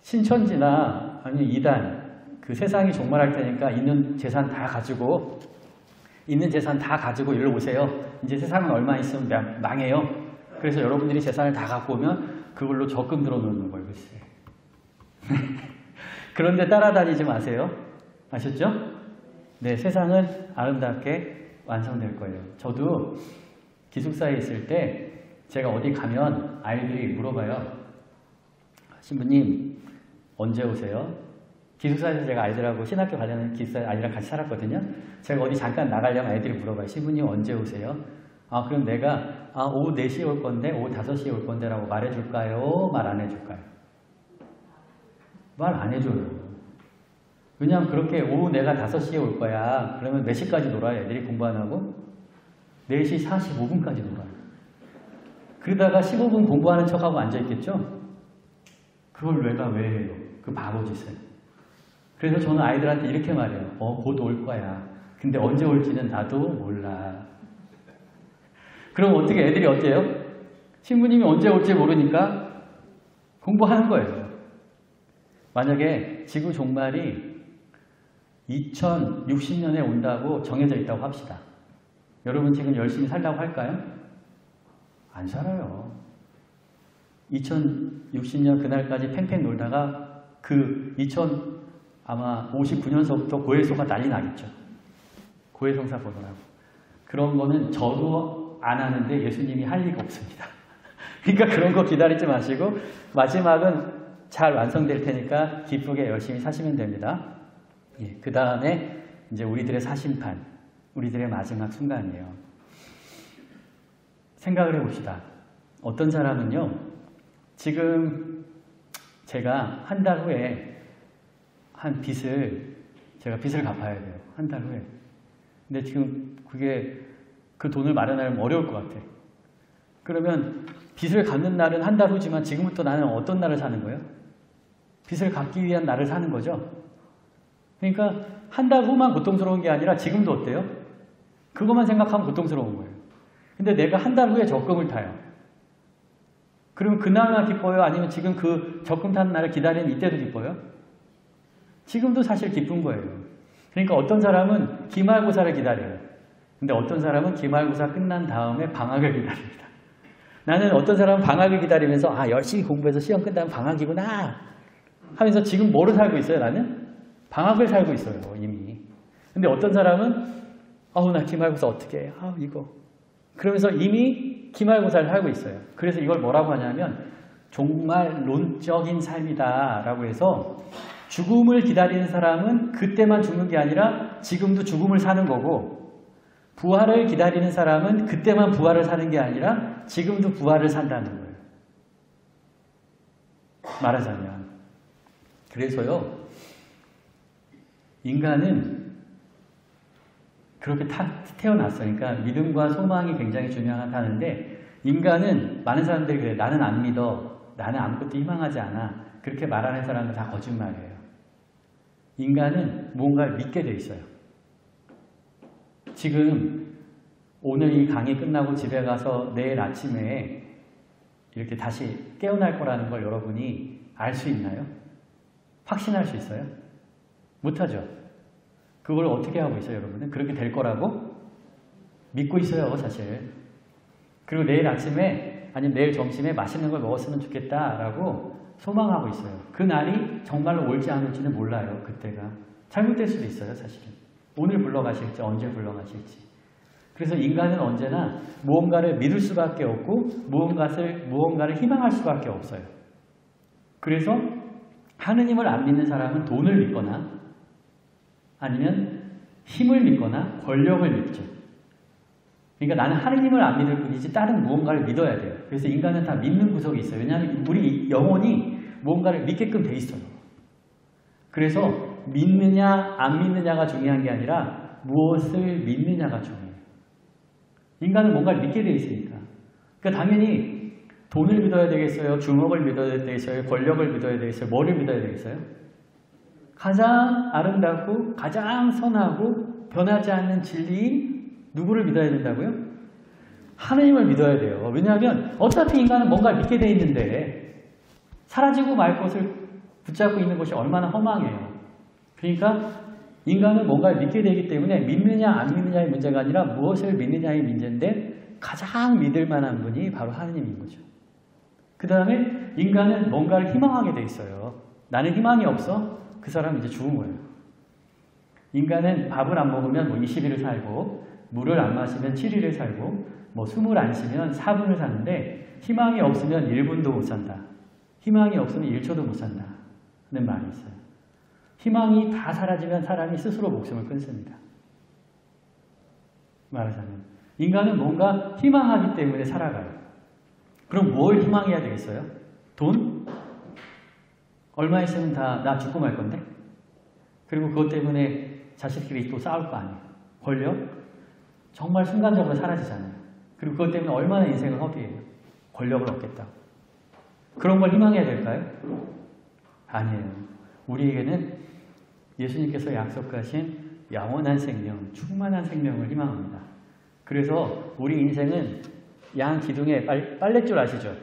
신천지나 아니면 이단 그 세상이 종말할 테니까 있는 재산 다 가지고 일로 오세요. 이제 세상은 얼마 있으면 망해요. 그래서 여러분들이 재산을 다 갖고 오면 그걸로 적금 들어놓는 거예요. 글쎄. 그런데 따라다니지 마세요. 아셨죠? 네, 세상은 아름답게 완성될 거예요. 저도 기숙사에 있을 때 제가 어디 가면 아이들이 물어봐요. 신부님 언제 오세요? 기숙사에서 제가 아이들하고 신학교 관련된 기숙사 아이들이랑 같이 살았거든요. 제가 어디 잠깐 나가려면 아이들이 물어봐요. 신부님 언제 오세요? 그럼 내가 오후 4시에 올 건데 오후 5시에 올 건데 라고 말해줄까요? 말 안 해줄까요? 말 안 해줘요. 왜냐면 그렇게 오후 내가 5시에 올 거야. 그러면 몇 시까지 놀아요? 애들이 공부 안 하고? 4시 45분까지 놀아요. 그러다가 15분 공부하는 척하고 앉아있겠죠? 그걸 내가 왜 해요? 그 바보 짓을. 그래서 저는 아이들한테 이렇게 말해요. 곧 올 거야. 근데 언제 올지는 나도 몰라. 그럼 어떻게 애들이 어때요? 신부님이 언제 올지 모르니까 공부하는 거예요. 만약에 지구 종말이 2060년에 온다고 정해져 있다고 합시다. 여러분 지금 열심히 살라고 할까요? 안 살아요. 2060년 그날까지 팽팽 놀다가 아마 59년서부터 고해소가 난리 나겠죠. 고해성사 보느라고. 그런 거는 저도 안 하는데 예수님이 할 리가 없습니다. 그러니까 그런 거 기다리지 마시고 마지막은 잘 완성될 테니까 기쁘게 열심히 사시면 됩니다. 예, 그 다음에 이제 우리들의 사심판, 우리들의 마지막 순간이에요. 생각을 해봅시다. 어떤 사람은요, 지금 제가 한 달 후에 제가 빚을 갚아야 돼요. 한 달 후에. 근데 지금 그 돈을 마련하려면 어려울 것 같아. 그러면 빚을 갚는 날은 한 달 후지만 지금부터 나는 어떤 날을 사는 거예요? 빚을 갚기 위한 날을 사는 거죠. 그러니까 한 달 후만 고통스러운 게 아니라 지금도 어때요? 그것만 생각하면 고통스러운 거예요. 근데 내가 한 달 후에 적금을 타요. 그러면 그날만 기뻐요? 아니면 지금 그 적금 타는 날을 기다리는 이때도 기뻐요? 지금도 사실 기쁜 거예요. 그러니까 어떤 사람은 기말고사를 기다려요. 근데 어떤 사람은 기말고사 끝난 다음에 방학을 기다립니다. 나는 어떤 사람은 방학을 기다리면서 열심히 공부해서 시험 끝나면 방학이구나 하면서 지금 뭐를 살고 있어요? 나는 방학을 살고 있어요. 이미. 근데 어떤 사람은 나 기말고사 어떻게 해? 이거. 그러면서 이미 기말고사를 살고 있어요. 그래서 이걸 뭐라고 하냐면 정말 론적인 삶이다 라고 해서 죽음을 기다리는 사람은 그때만 죽는 게 아니라 지금도 죽음을 사는 거고, 부활을 기다리는 사람은 그때만 부활을 사는 게 아니라 지금도 부활을 산다는 거예요. 말하자면. 그래서요, 인간은 그렇게 태어났어요. 그러니까 믿음과 소망이 굉장히 중요하다는데, 인간은 많은 사람들이 그래요. 나는 안 믿어. 나는 아무것도 희망하지 않아. 그렇게 말하는 사람은 다 거짓말이에요. 인간은 뭔가를 믿게 돼 있어요. 지금 오늘 이 강의 끝나고 집에 가서 내일 아침에 이렇게 다시 깨어날 거라는 걸 여러분이 알 수 있나요? 확신할 수 있어요? 못하죠. 그걸 어떻게 하고 있어요, 여러분은? 그렇게 될 거라고 믿고 있어요, 사실. 그리고 내일 아침에 아니면 내일 점심에 맛있는 걸 먹었으면 좋겠다라고 소망하고 있어요. 그 날이 정말로 올지 안 올지는 몰라요. 그때가. 잘못될 수도 있어요. 사실은. 오늘 불러가실지 언제 불러가실지. 그래서 인간은 언제나 무언가를 믿을 수밖에 없고 무언가를 희망할 수밖에 없어요. 그래서 하느님을 안 믿는 사람은 돈을 믿거나 아니면 힘을 믿거나 권력을 믿죠. 그러니까 나는 하느님을 안 믿을 뿐이지 다른 무언가를 믿어야 돼요. 그래서 인간은 다 믿는 구석이 있어요. 왜냐하면 우리 영혼이 무언가를 믿게끔 돼 있어요. 그래서 믿느냐 안 믿느냐가 중요한 게 아니라 무엇을 믿느냐가 중요해요. 인간은 뭔가를 믿게 돼 있으니까. 그러니까 당연히 돈을 믿어야 되겠어요? 주먹을 믿어야 되겠어요? 권력을 믿어야 되겠어요? 뭐를 믿어야 되겠어요? 가장 아름답고 가장 선하고 변하지 않는 진리인 누구를 믿어야 된다고요? 하느님을 믿어야 돼요. 왜냐하면 어차피 인간은 뭔가를 믿게 돼 있는데 사라지고 말 것을 붙잡고 있는 것이 얼마나 허망해요. 그러니까 인간은 뭔가를 믿게 되기 때문에 믿느냐 안 믿느냐의 문제가 아니라 무엇을 믿느냐의 문제인데 가장 믿을 만한 분이 바로 하느님인 거죠. 그 다음에 인간은 뭔가를 희망하게 돼 있어요. 나는 희망이 없어? 그 사람은 이제 죽은 거예요. 인간은 밥을 안 먹으면 20일을 살고 물을 안 마시면 7일을 살고 숨을 안 쉬면 4분을 사는데 희망이 없으면 1분도 못 산다. 희망이 없으면 1초도 못 산다는 말이 있어요. 희망이 다 사라지면 사람이 스스로 목숨을 끊습니다. 말하자면 인간은 뭔가 희망하기 때문에 살아가요. 그럼 뭘 희망해야 되겠어요? 돈? 얼마 있으면 다 나 죽고 말 건데? 그리고 그것 때문에 자식들이 또 싸울 거 아니에요. 권력? 정말 순간적으로 사라지잖아요. 그리고 그것 때문에 얼마나 인생을 허비해요. 권력을 얻겠다. 그런 걸 희망해야 될까요? 아니에요. 우리에게는 예수님께서 약속하신 영원한 생명, 충만한 생명을 희망합니다. 그래서 우리 인생은 양 기둥에 빨랫줄 아시죠?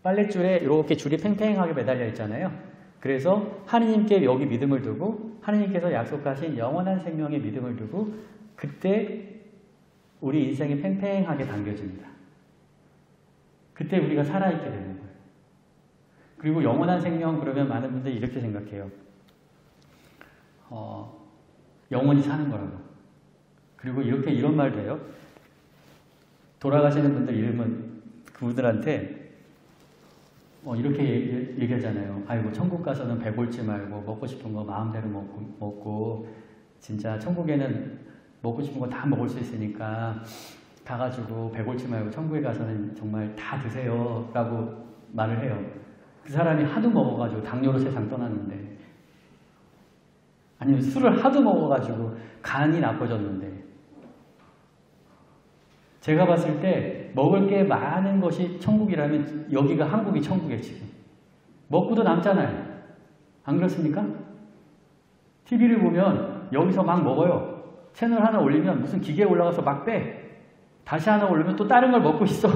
빨랫줄에 이렇게 줄이 팽팽하게 매달려 있잖아요. 그래서 하느님께 여기 믿음을 두고 하느님께서 약속하신 영원한 생명의 믿음을 두고 그때 우리 인생이 팽팽하게 당겨집니다. 그때 우리가 살아있게 되는 거예요. 그리고 영원한 생명 그러면 많은 분들이 이렇게 생각해요. 영원히 사는 거라고. 그리고 이런 말도 해요. 돌아가시는 분들 이름은 그분들한테 이렇게 얘기하잖아요. 아이고 천국 가서는 배골지 말고 먹고 싶은 거 마음대로 먹고 진짜 천국에는 먹고 싶은 거 다 먹을 수 있으니까 가가지고 배골지 말고 천국에 가서는 정말 다 드세요 라고 말을 해요. 그 사람이 하도 먹어가지고 당뇨로 세상 떠났는데 아니면 술을 하도 먹어가지고 간이 나빠졌는데 제가 봤을 때 먹을 게 많은 것이 천국이라면 여기가 한국이 천국이에요. 지금 먹고도 남잖아요. 안 그렇습니까? TV를 보면 여기서 막 먹어요. 채널 하나 올리면 무슨 기계에 올라가서 막 빼. 다시 하나 올리면 또 다른 걸 먹고 있어.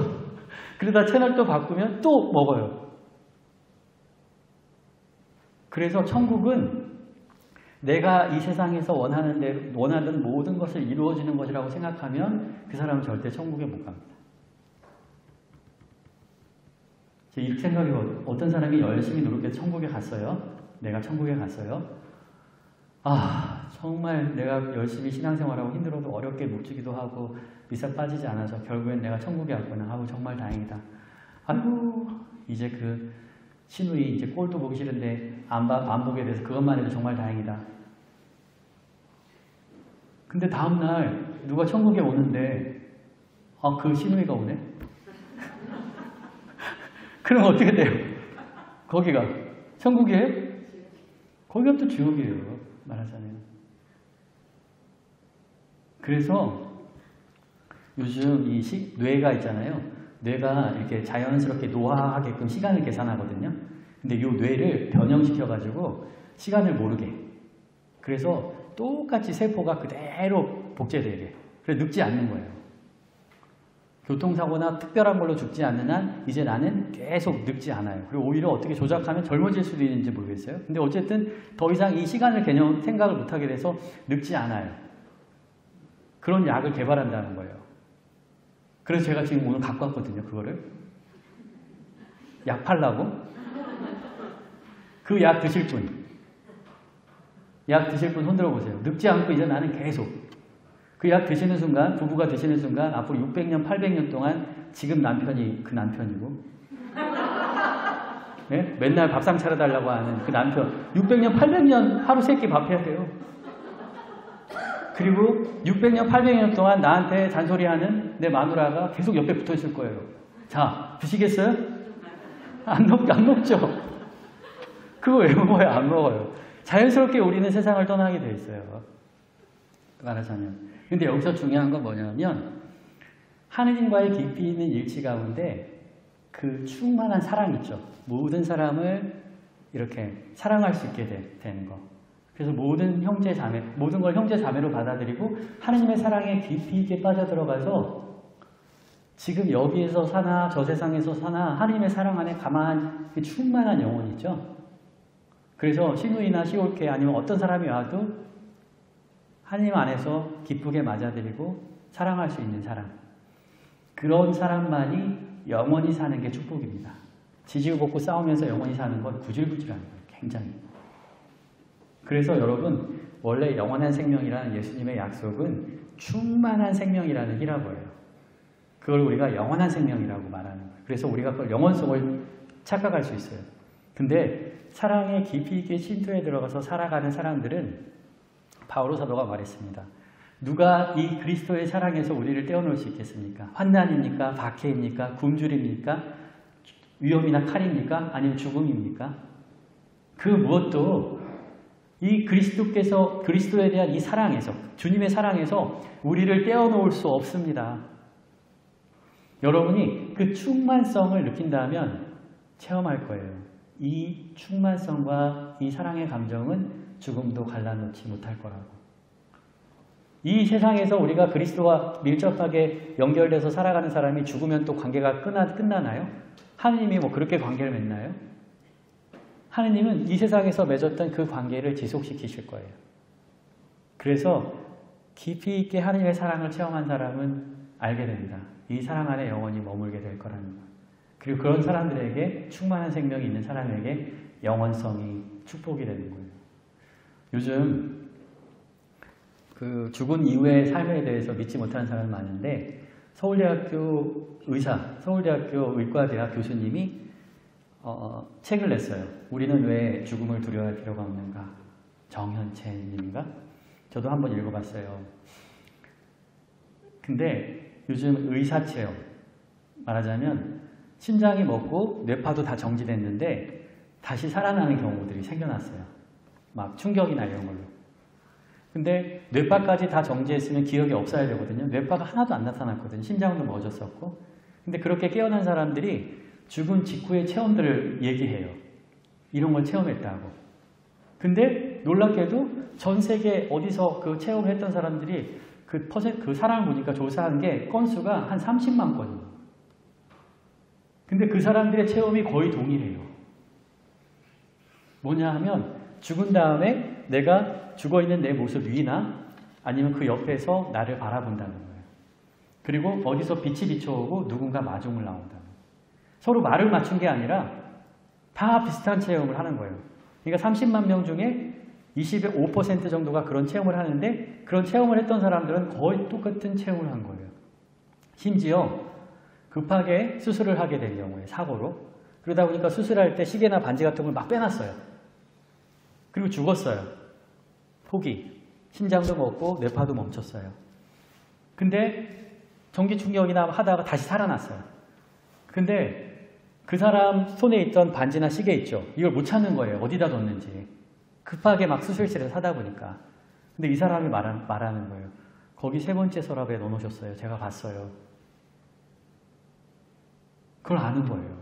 그러다 채널 또 바꾸면 또 먹어요. 그래서 천국은 내가 이 세상에서 원하는 모든 것을 이루어지는 것이라고 생각하면 그 사람은 절대 천국에 못 갑니다. 이렇게 생각해요. 어떤 사람이 열심히 노력해서 천국에 갔어요. 내가 천국에 갔어요. 정말 내가 열심히 신앙생활하고 힘들어도 어렵게 묵주기도 하고 미사 빠지지 않아서 결국엔 내가 천국에 왔구나 하고 정말 다행이다. 아이고 이제 그 신우이 이제 꼴도 보기 싫은데 안 보게 돼서 그것만 해도 정말 다행이다. 근데 다음날 누가 천국에 오는데 그 신우이가 오네? 그럼 어떻게 돼요? 거기가 천국이에요? 거기가 또 지옥이에요. 말하자면. 그래서 요즘 이 뇌가 있잖아요. 뇌가 이렇게 자연스럽게 노화하게끔 시간을 계산하거든요. 근데 이 뇌를 변형시켜가지고 시간을 모르게. 그래서 똑같이 세포가 그대로 복제되게. 그래서 늙지 않는 거예요. 교통사고나 특별한 걸로 죽지 않는 한 이제 나는 계속 늙지 않아요. 그리고 오히려 어떻게 조작하면 젊어질 수도 있는지 모르겠어요. 근데 어쨌든 더 이상 이 시간을 생각을 못하게 돼서 늙지 않아요. 그런 약을 개발한다는 거예요. 그래서 제가 지금 오늘 갖고 왔거든요. 그거를. 약 팔라고. 그 약 드실 분. 약 드실 분 손들어 보세요. 늙지 않고 이제 나는 계속. 그 약 드시는 순간, 부부가 드시는 순간 앞으로 600년, 800년 동안 지금 남편이 그 남편이고 네? 맨날 밥상 차려달라고 하는 그 남편 600년, 800년 하루 세 끼 밥 해야 돼요. 그리고 600년, 800년 동안 나한테 잔소리하는 내 마누라가 계속 옆에 붙어 있을 거예요. 자, 드시겠어요? 안 먹죠? 그거 왜 먹어요? 안 먹어요. 자연스럽게 우리는 세상을 떠나게 돼 있어요. 말하자면. 근데 여기서 중요한 건 뭐냐면 하느님과의 깊이 있는 일치 가운데 그 충만한 사랑 있죠. 모든 사람을 이렇게 사랑할 수 있게 되는 거. 그래서 모든 형제 자매, 모든 걸 형제 자매로 받아들이고 하느님의 사랑에 깊이 있게 빠져들어가서 지금 여기에서 사나 저 세상에서 사나 하느님의 사랑 안에 가만히 충만한 영혼이 있죠. 그래서 시누이나 시올케 아니면 어떤 사람이 와도 하느님 안에서 기쁘게 맞아들이고 사랑할 수 있는 사람. 그런 사람만이 영원히 사는 게 축복입니다. 지지고 볶고 싸우면서 영원히 사는 건 구질구질한 거예요. 굉장히. 그래서 여러분 원래 영원한 생명이라는 예수님의 약속은 충만한 생명이라는 히라보예요. 그걸 우리가 영원한 생명이라고 말하는 거예요. 그래서 우리가 그걸 영원성을 착각할 수 있어요. 근데 사랑에 깊이 있게 침투해 들어가서 살아가는 사람들은 바오로 사도가 말했습니다. 누가 이 그리스도의 사랑에서 우리를 떼어놓을 수 있겠습니까? 환난입니까? 박해입니까? 굶주림입니까? 위험이나 칼입니까? 아니면 죽음입니까? 그 무엇도 이 그리스도께서 그리스도에 대한 이 사랑에서 주님의 사랑에서 우리를 떼어놓을 수 없습니다. 여러분이 그 충만성을 느낀다면 체험할 거예요. 이 충만성과 이 사랑의 감정은 죽음도 갈라놓지 못할 거라고. 이 세상에서 우리가 그리스도와 밀접하게 연결돼서 살아가는 사람이 죽으면 또 관계가 끝나나요? 하느님이 뭐 그렇게 관계를 맺나요? 하느님은 이 세상에서 맺었던 그 관계를 지속시키실 거예요. 그래서 깊이 있게 하느님의 사랑을 체험한 사람은 알게 됩니다. 이 사랑 안에 영원히 머물게 될 거라는 것. 그리고 그런 사람들에게 충만한 생명이 있는 사람에게 영원성이 축복이 되는 거예요. 요즘 그 죽은 이후의 삶에 대해서 믿지 못하는 사람이 많은데 서울대학교 서울대학교 의과대학 교수님이 책을 냈어요. 우리는 왜 죽음을 두려워할 필요가 없는가? 정현채 님인가? 저도 한번 읽어봤어요. 근데 요즘 의사체험, 말하자면 심장이 멎고 뇌파도 다 정지됐는데 다시 살아나는 경우들이 생겨났어요. 막 충격이나 이런 걸로. 근데 뇌파까지 다 정지했으면 기억이 없어야 되거든요. 뇌파가 하나도 안 나타났거든요. 심장도 멎었었고. 근데 그렇게 깨어난 사람들이 죽은 직후의 체험들을 얘기해요. 이런 걸 체험했다고. 근데 놀랍게도 전 세계 어디서 그 체험했던 사람들이 그 사람을 보니까 조사한 게 건수가 한 30만 건이에요. 근데 그 사람들의 체험이 거의 동일해요. 뭐냐 하면 죽은 다음에 내가 죽어있는 내 모습 위나 아니면 그 옆에서 나를 바라본다는 거예요. 그리고 어디서 빛이 비춰오고 누군가 마중을 나온다는 거예요. 서로 말을 맞춘 게 아니라 다 비슷한 체험을 하는 거예요. 그러니까 30만 명 중에 25% 정도가 그런 체험을 하는데 그런 체험을 했던 사람들은 거의 똑같은 체험을 한 거예요. 심지어 급하게 수술을 하게 된 경우에 사고로 그러다 보니까 수술할 때 시계나 반지 같은 걸 막 빼놨어요. 그리고 죽었어요. 포기. 심장도 멎고 뇌파도 멈췄어요. 근데 전기 충격이나 하다가 다시 살아났어요. 근데 그 사람 손에 있던 반지나 시계 있죠. 이걸 못 찾는 거예요. 어디다 뒀는지. 급하게 막 수술실에서 하다 보니까. 근데 이 사람이 말하는 거예요. 거기 세 번째 서랍에 넣어놓으셨어요. 제가 봤어요. 그걸 아는 거예요.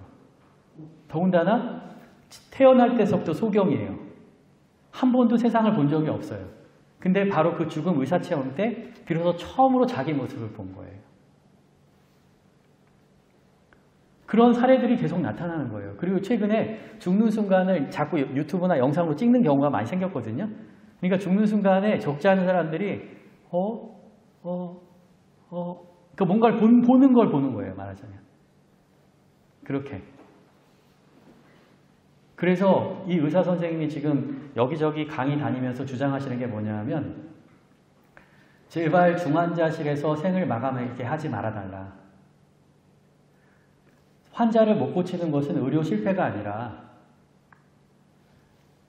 더군다나 태어날 때서부터 소경이에요. 한 번도 세상을 본 적이 없어요. 근데 바로 그 죽음 의사체험 때 비로소 처음으로 자기 모습을 본 거예요. 그런 사례들이 계속 나타나는 거예요. 그리고 최근에 죽는 순간을 자꾸 유튜브나 영상으로 찍는 경우가 많이 생겼거든요. 그러니까 죽는 순간에 적지 않은 사람들이 그 뭔가를 보는 걸 보는 거예요. 말하자면. 그렇게. 그래서 이 의사 선생님이 지금 여기저기 강의 다니면서 주장하시는 게 뭐냐 하면 제발 중환자실에서 생을 마감하게 하지 말아달라. 환자를 못 고치는 것은 의료 실패가 아니라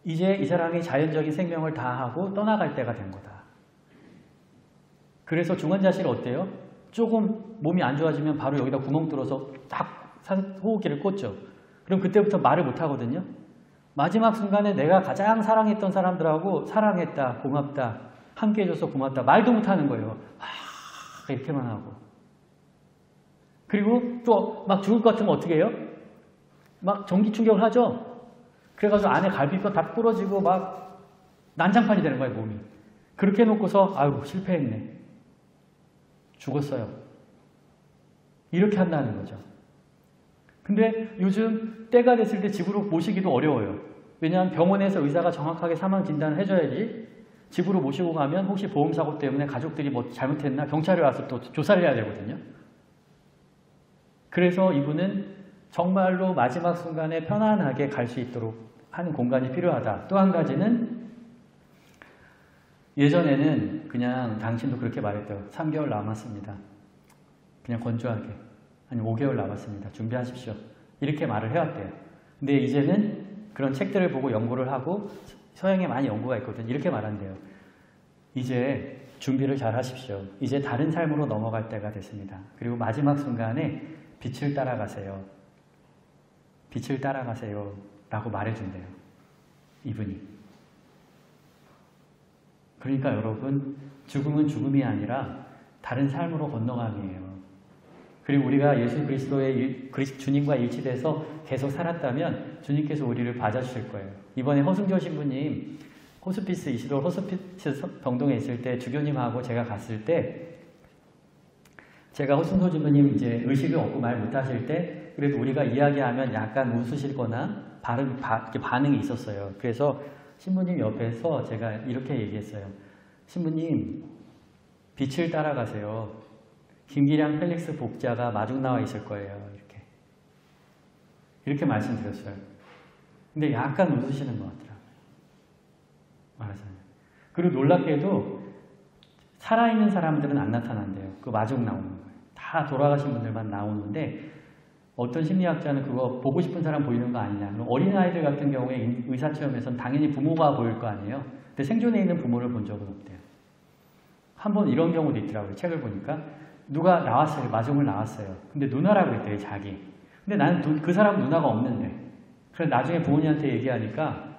이제 이 사람이 자연적인 생명을 다하고 떠나갈 때가 된 거다. 그래서 중환자실 어때요? 조금 몸이 안 좋아지면 바로 여기다 구멍 뚫어서 딱 호흡기를 꽂죠. 그럼 그때부터 말을 못 하거든요. 마지막 순간에 내가 가장 사랑했던 사람들하고 사랑했다, 고맙다, 함께 해줘서 고맙다 말도 못 하는 거예요. 이렇게만 하고. 그리고 또 막 죽을 것 같으면 어떻게 해요? 막 전기 충격을 하죠. 그래가지고 안에 갈비뼈 다 부러지고 막 난장판이 되는 거예요, 몸이. 그렇게 해놓고서 아유 실패했네. 죽었어요. 이렇게 한다는 거죠. 근데 요즘 때가 됐을 때 집으로 모시기도 어려워요. 왜냐하면 병원에서 의사가 정확하게 사망 진단을 해줘야지 집으로 모시고 가면 혹시 보험사고 때문에 가족들이 뭐 잘못했나 경찰이 와서 또 조사를 해야 되거든요. 그래서 이분은 정말로 마지막 순간에 편안하게 갈 수 있도록 하는 공간이 필요하다. 또 한 가지는 예전에는 그냥 당신도 그렇게 말했대요. 3개월 남았습니다. 그냥 건조하게. 아니 5개월 남았습니다. 준비하십시오. 이렇게 말을 해왔대요. 근데 이제는 그런 책들을 보고 연구를 하고 서양에 많이 연구가 있거든요. 이렇게 말한대요. 이제 준비를 잘 하십시오. 이제 다른 삶으로 넘어갈 때가 됐습니다. 그리고 마지막 순간에 빛을 따라가세요. 빛을 따라가세요. 라고 말해준대요. 이분이. 그러니까 여러분 죽음은 죽음이 아니라 다른 삶으로 건너감이에요. 그리고 우리가 예수 그리스도의 주님과 일치돼서 계속 살았다면 주님께서 우리를 봐주실 거예요. 이번에 허승조 신부님 호스피스 이시돌 호스피스 병동에 있을 때 주교님하고 제가 갔을 때 제가 허승조 신부님 이제 의식이 없고 말 못하실 때 그래도 우리가 이야기하면 약간 웃으시거나 반응이 있었어요. 그래서 신부님 옆에서 제가 이렇게 얘기했어요. 신부님 빛을 따라가세요. 김기량 펠릭스 복자가 마중 나와 있을 거예요. 이렇게 말씀드렸어요. 근데 약간 웃으시는 것 같더라고요. 말하자면. 그리고 놀랍게도 살아있는 사람들은 안 나타난대요. 그 마중 나오는 거예요. 다 돌아가신 분들만 나오는데 어떤 심리학자는 그거 보고 싶은 사람 보이는 거 아니냐. 그럼 어린아이들 같은 경우에 의사체험에서는 당연히 부모가 보일 거 아니에요. 근데 생존에 있는 부모를 본 적은 없대요. 한번 이런 경우도 있더라고요. 책을 보니까 누가 나왔어요. 마중을 나왔어요. 근데 누나라고 했대요. 자기. 근데 나는 그 사람 누나가 없는데. 그래서 나중에 부모님한테 얘기하니까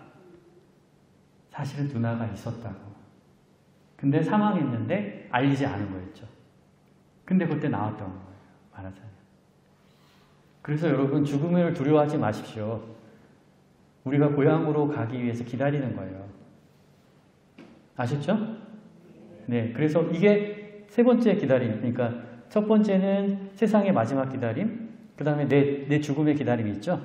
사실은 누나가 있었다고. 근데 사망했는데 알리지 않은 거였죠. 근데 그때 나왔던 거예요. 말하자면. 그래서 여러분 죽음을 두려워하지 마십시오. 우리가 고향으로 가기 위해서 기다리는 거예요. 아셨죠? 네. 그래서 이게 세 번째 기다림. 그러니까 첫 번째는 세상의 마지막 기다림. 그 다음에 내 죽음의 기다림이 있죠.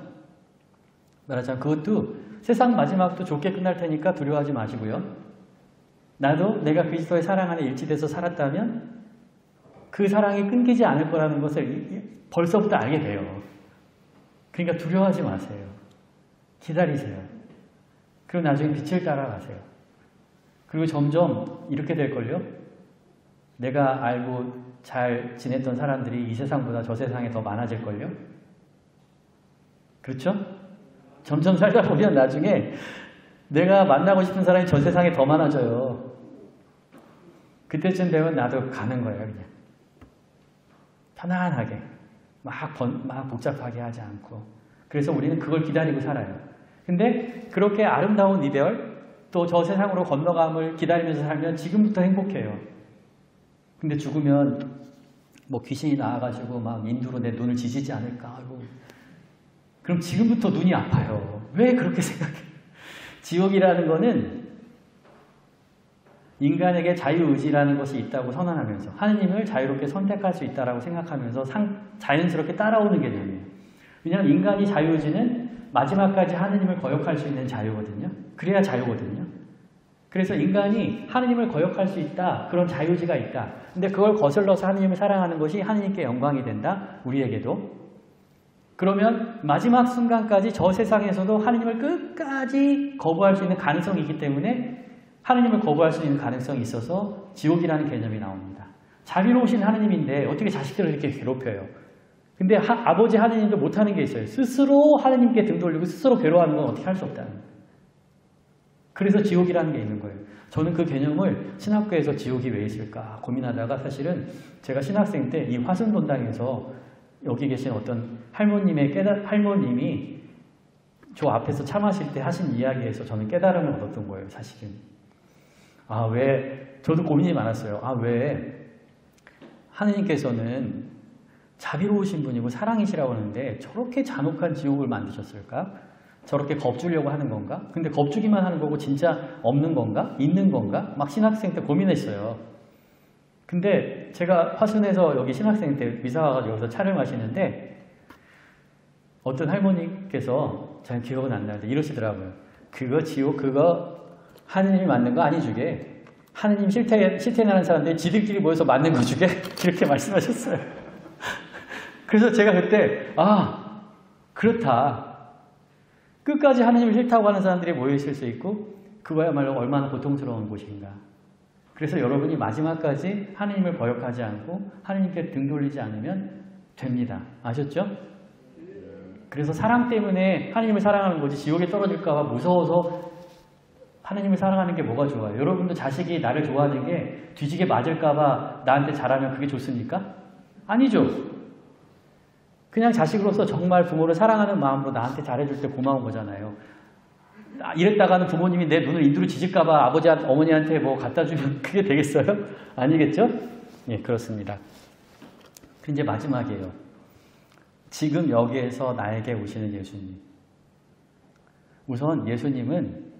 말하자면 그것도 세상 마지막도 좋게 끝날 테니까 두려워하지 마시고요. 나도 내가 그리스도의 사랑 안에 일치돼서 살았다면 그 사랑이 끊기지 않을 거라는 것을 벌써부터 알게 돼요. 그러니까 두려워하지 마세요. 기다리세요. 그리고 나중에 빛을 따라가세요. 그리고 점점 이렇게 될걸요. 내가 알고 잘 지냈던 사람들이 이 세상보다 저 세상에 더 많아질걸요. 그렇죠? 점점 살다 보면 나중에 내가 만나고 싶은 사람이 저 세상에 더 많아져요. 그때쯤 되면 나도 가는 거예요. 그냥 편안하게 막 복잡하게 하지 않고. 그래서 우리는 그걸 기다리고 살아요. 근데 그렇게 아름다운 이별 또 저 세상으로 건너감을 기다리면서 살면 지금부터 행복해요. 근데 죽으면 뭐 귀신이 나와가지고 막 인두로 내 눈을 지지지 않을까 하고 그럼 지금부터 눈이 아파요. 왜 그렇게 생각해? 지옥이라는 거는 인간에게 자유의지라는 것이 있다고 선언하면서 하느님을 자유롭게 선택할 수 있다고 생각하면서 자연스럽게 따라오는 개념이에요. 왜냐하면 인간이 자유의지는 마지막까지 하느님을 거역할 수 있는 자유거든요. 그래야 자유거든요. 그래서 인간이 하느님을 거역할 수 있다. 그런 자유의지가 있다. 근데 그걸 거슬러서 하느님을 사랑하는 것이 하느님께 영광이 된다. 우리에게도. 그러면 마지막 순간까지 저 세상에서도 하느님을 끝까지 거부할 수 있는 가능성이 있기 때문에 하느님을 거부할 수 있는 가능성이 있어서 지옥이라는 개념이 나옵니다. 자비로우신 하느님인데 어떻게 자식들을 이렇게 괴롭혀요? 근데 아버지 하느님도 못하는 게 있어요. 스스로 하느님께 등 돌리고 스스로 괴로워하는 건 어떻게 할 수 없다는 거예요. 그래서 지옥이라는 게 있는 거예요. 저는 그 개념을 신학교에서 지옥이 왜 있을까 고민하다가 사실은 제가 신학생 때 이 화순돈당에서 여기 계신 어떤 할머님이 저 앞에서 차 마실 때 하신 이야기에서 저는 깨달음을 얻었던 거예요. 사실은. 저도 고민이 많았어요. 왜 하느님께서는 자비로우신 분이고 사랑이시라고 하는데 저렇게 잔혹한 지옥을 만드셨을까? 저렇게 겁주려고 하는 건가? 근데 겁주기만 하는 거고 진짜 없는 건가? 있는 건가? 막 신학생 때 고민했어요. 근데 제가 화순에서 여기 신학생 때 미사 와가지고 여기서 차를 마시는데 어떤 할머니께서 잘 기억은 안 나는데 이러시더라고요. 그거 지옥 그거 하느님이 만든 거 아니 주게? 하느님 실태나는 사람들이 지들끼리 모여서 만든 거 주게? 이렇게 말씀하셨어요. 그래서 제가 그때 그렇다. 끝까지 하느님을 싫다고 하는 사람들이 모여있을 수 있고 그거야말로 얼마나 고통스러운 곳인가. 그래서 여러분이 마지막까지 하느님을 거역하지 않고 하느님께 등 돌리지 않으면 됩니다. 아셨죠? 그래서 사랑 때문에 하느님을 사랑하는 거지 지옥에 떨어질까 봐 무서워서 하느님을 사랑하는 게 뭐가 좋아요? 여러분도 자식이 나를 좋아하는 게 뒤지게 맞을까 봐 나한테 잘하면 그게 좋습니까? 아니죠. 그냥 자식으로서 정말 부모를 사랑하는 마음으로 나한테 잘해줄 때 고마운 거잖아요. 이랬다가는 부모님이 내 눈을 인두로 지질까 봐 아버지한테 어머니한테 뭐 갖다 주면 그게 되겠어요? 아니겠죠? 예, 그렇습니다. 이제 마지막이에요. 지금 여기에서 나에게 오시는 예수님. 우선 예수님은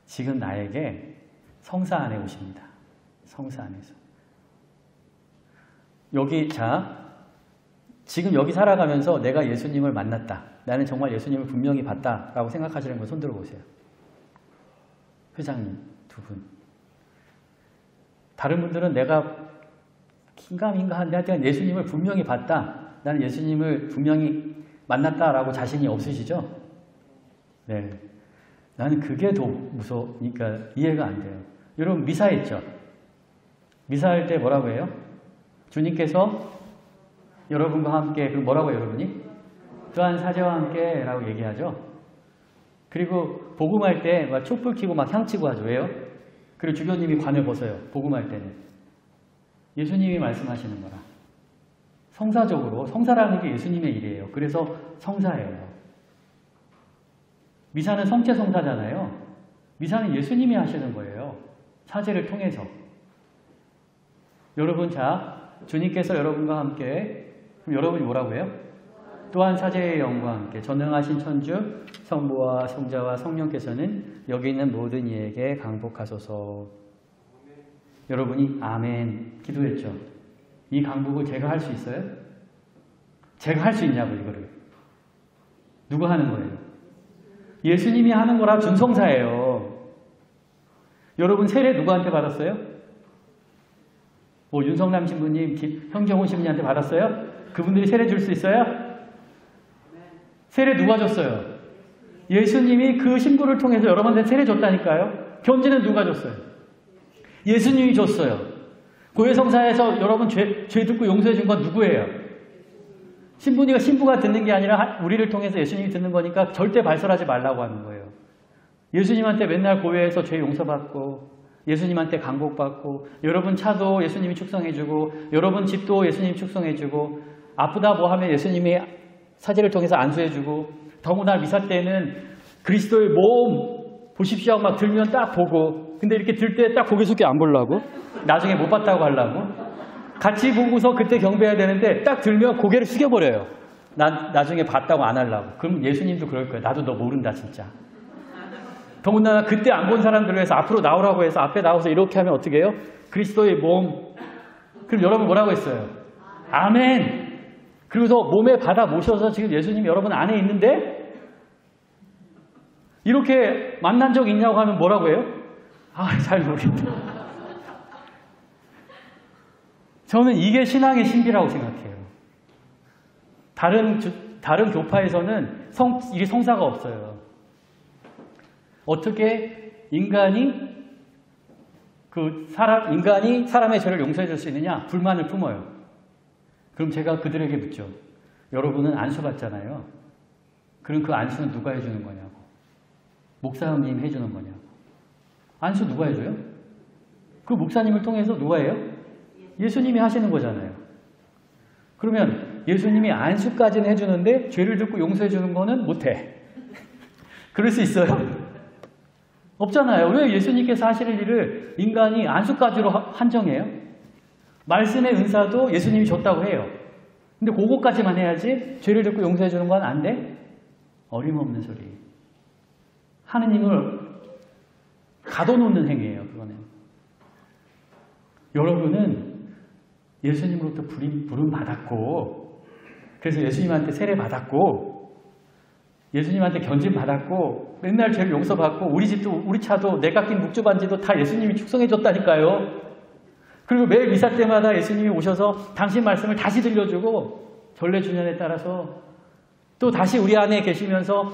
지금 나에게 성사 안에 오십니다. 성사 안에서. 지금 여기 살아가면서 내가 예수님을 만났다. 나는 정말 예수님을 분명히 봤다라고 생각하시는 분 손 들어보세요. 회장님 두 분. 다른 분들은 내가 긴가민가 한데 하여튼 예수님을 분명히 봤다. 나는 예수님을 분명히 만났다라고 자신이 없으시죠? 네. 나는 그게 더 무서우니까 이해가 안 돼요. 여러분 미사했죠? 미사할 때 뭐라고 해요? 주님께서 여러분과 함께, 그럼 뭐라고 해요, 여러분이? 또한 사제와 함께 라고 얘기하죠. 그리고 복음할 때 막 촛불 켜고 막 향치고 하죠. 왜요? 그리고 주교님이 관을 벗어요. 복음할 때는. 예수님이 말씀하시는 거라. 성사적으로, 성사라는 게 예수님의 일이에요. 그래서 성사예요. 미사는 성체 성사잖아요. 미사는 예수님이 하시는 거예요. 사제를 통해서. 여러분, 주님께서 여러분과 함께, 그럼 여러분이 뭐라고 해요? 또한 사제의 영과 함께 전능하신 천주 성부와 성자와 성령께서는 여기 있는 모든 이에게 강복하소서. 여러분이 아멘 기도했죠. 이 강복을 제가 할 수 있어요? 제가 할 수 있냐고 이거를. 누가 하는 거예요? 예수님이 하는 거라 준성사예요. 여러분 세례 누구한테 받았어요? 뭐 윤성남 신부님, 형경호 신부님한테 받았어요? 그분들이 세례 줄 수 있어요? 세례 누가 줬어요? 예수님이 그 신부를 통해서 여러분한테 세례 줬다니까요. 견지는 누가 줬어요? 예수님이 줬어요. 고해성사에서 여러분 죄 듣고 용서해 준 건 누구예요? 신부가 듣는 게 아니라 우리를 통해서 예수님이 듣는 거니까 절대 발설하지 말라고 하는 거예요. 예수님한테 맨날 고해에서 죄 용서받고 예수님한테 강복받고 여러분 차도 예수님이 축성해주고 여러분 집도 예수님이 축성해주고 아프다 뭐 하면 예수님이 사제를 통해서 안수해주고 더구나 미사 때는 그리스도의 몸 보십시오 하고 막 들면 딱 보고 근데 이렇게 들 때 딱 고개 숙여 안 보려고 나중에 못 봤다고 하려고 같이 보고서 그때 경배해야 되는데 딱 들면 고개를 숙여버려요. 나중에 봤다고 안 하려고. 그럼 예수님도 그럴 거예요. 나도 너 모른다 진짜. 더군다나 그때 안 본 사람들을 위해서 앞으로 나오라고 해서 앞에 나와서 이렇게 하면 어떻게 해요? 그리스도의 몸. 그럼 여러분 뭐라고 했어요? 아멘. 그리고서 몸에 받아 모셔서 지금 예수님이 여러분 안에 있는데 이렇게 만난 적 있냐고 하면 뭐라고 해요? 아, 잘 모르겠다. 저는 이게 신앙의 신비라고 생각해요. 다른 교파에서는 이게 성사가 없어요. 어떻게 인간이 사람의 죄를 용서해 줄 수 있느냐? 불만을 품어요. 그럼 제가 그들에게 묻죠. 여러분은 안수 받잖아요. 그럼 그 안수는 누가 해주는 거냐고. 목사님 해주는 거냐고. 안수 누가 해줘요? 그 목사님을 통해서 누가 해요? 예수님이 하시는 거잖아요. 그러면 예수님이 안수까지는 해주는데 죄를 듣고 용서해 주는 거는 못해. 그럴 수 있어요? 없잖아요. 왜 예수님께서 하시는 일을 인간이 안수까지로 한정해요? 말씀의 은사도 예수님이 줬다고 해요. 근데 그거까지만 해야지 죄를 듣고 용서해 주는 건 안 돼? 어림없는 소리. 하느님을 가둬놓는 행위예요. 그거는. 여러분은 예수님으로부터 부름 받았고 그래서 예수님한테 세례 받았고 예수님한테 견진 받았고 맨날 죄를 용서받고 우리 집도 우리 차도 내가 낀 묵주반지도 다 예수님이 축성해 줬다니까요. 그리고 매일 미사 때마다 예수님이 오셔서 당신 말씀을 다시 들려주고 전례주년에 따라서 또 다시 우리 안에 계시면서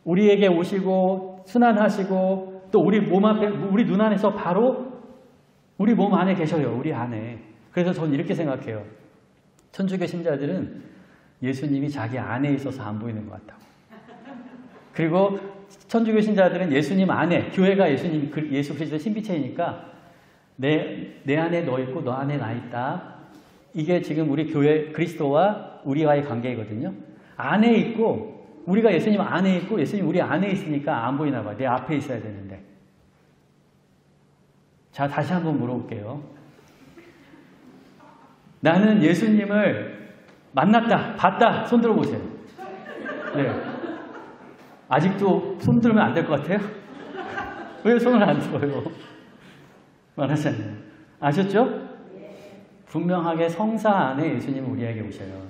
우리에게 오시고 순환하시고 또 우리 몸 앞에 우리 눈 안에서 바로 우리 몸 안에 계셔요. 우리 안에. 그래서 저는 이렇게 생각해요. 천주교 신자들은 예수님이 자기 안에 있어서 안 보이는 것 같다고. 그리고 천주교 신자들은 예수님 안에 교회가 예수 그리스도의 신비체이니까 내 안에 너 있고 너 안에 나 있다. 이게 지금 우리 교회 그리스도와 우리와의 관계이거든요. 안에 있고 우리가 예수님 안에 있고 예수님 우리 안에 있으니까 안 보이나 봐요. 내 앞에 있어야 되는데. 자, 다시 한번 물어볼게요. 나는 예수님을 만났다, 봤다, 손 들어보세요. 네. 아직도 손 들면 안 될 것 같아요? 왜 손을 안 들어요? 말하잖아요. 아셨죠? 분명하게 성사 안에 예수님은 우리에게 오셔요.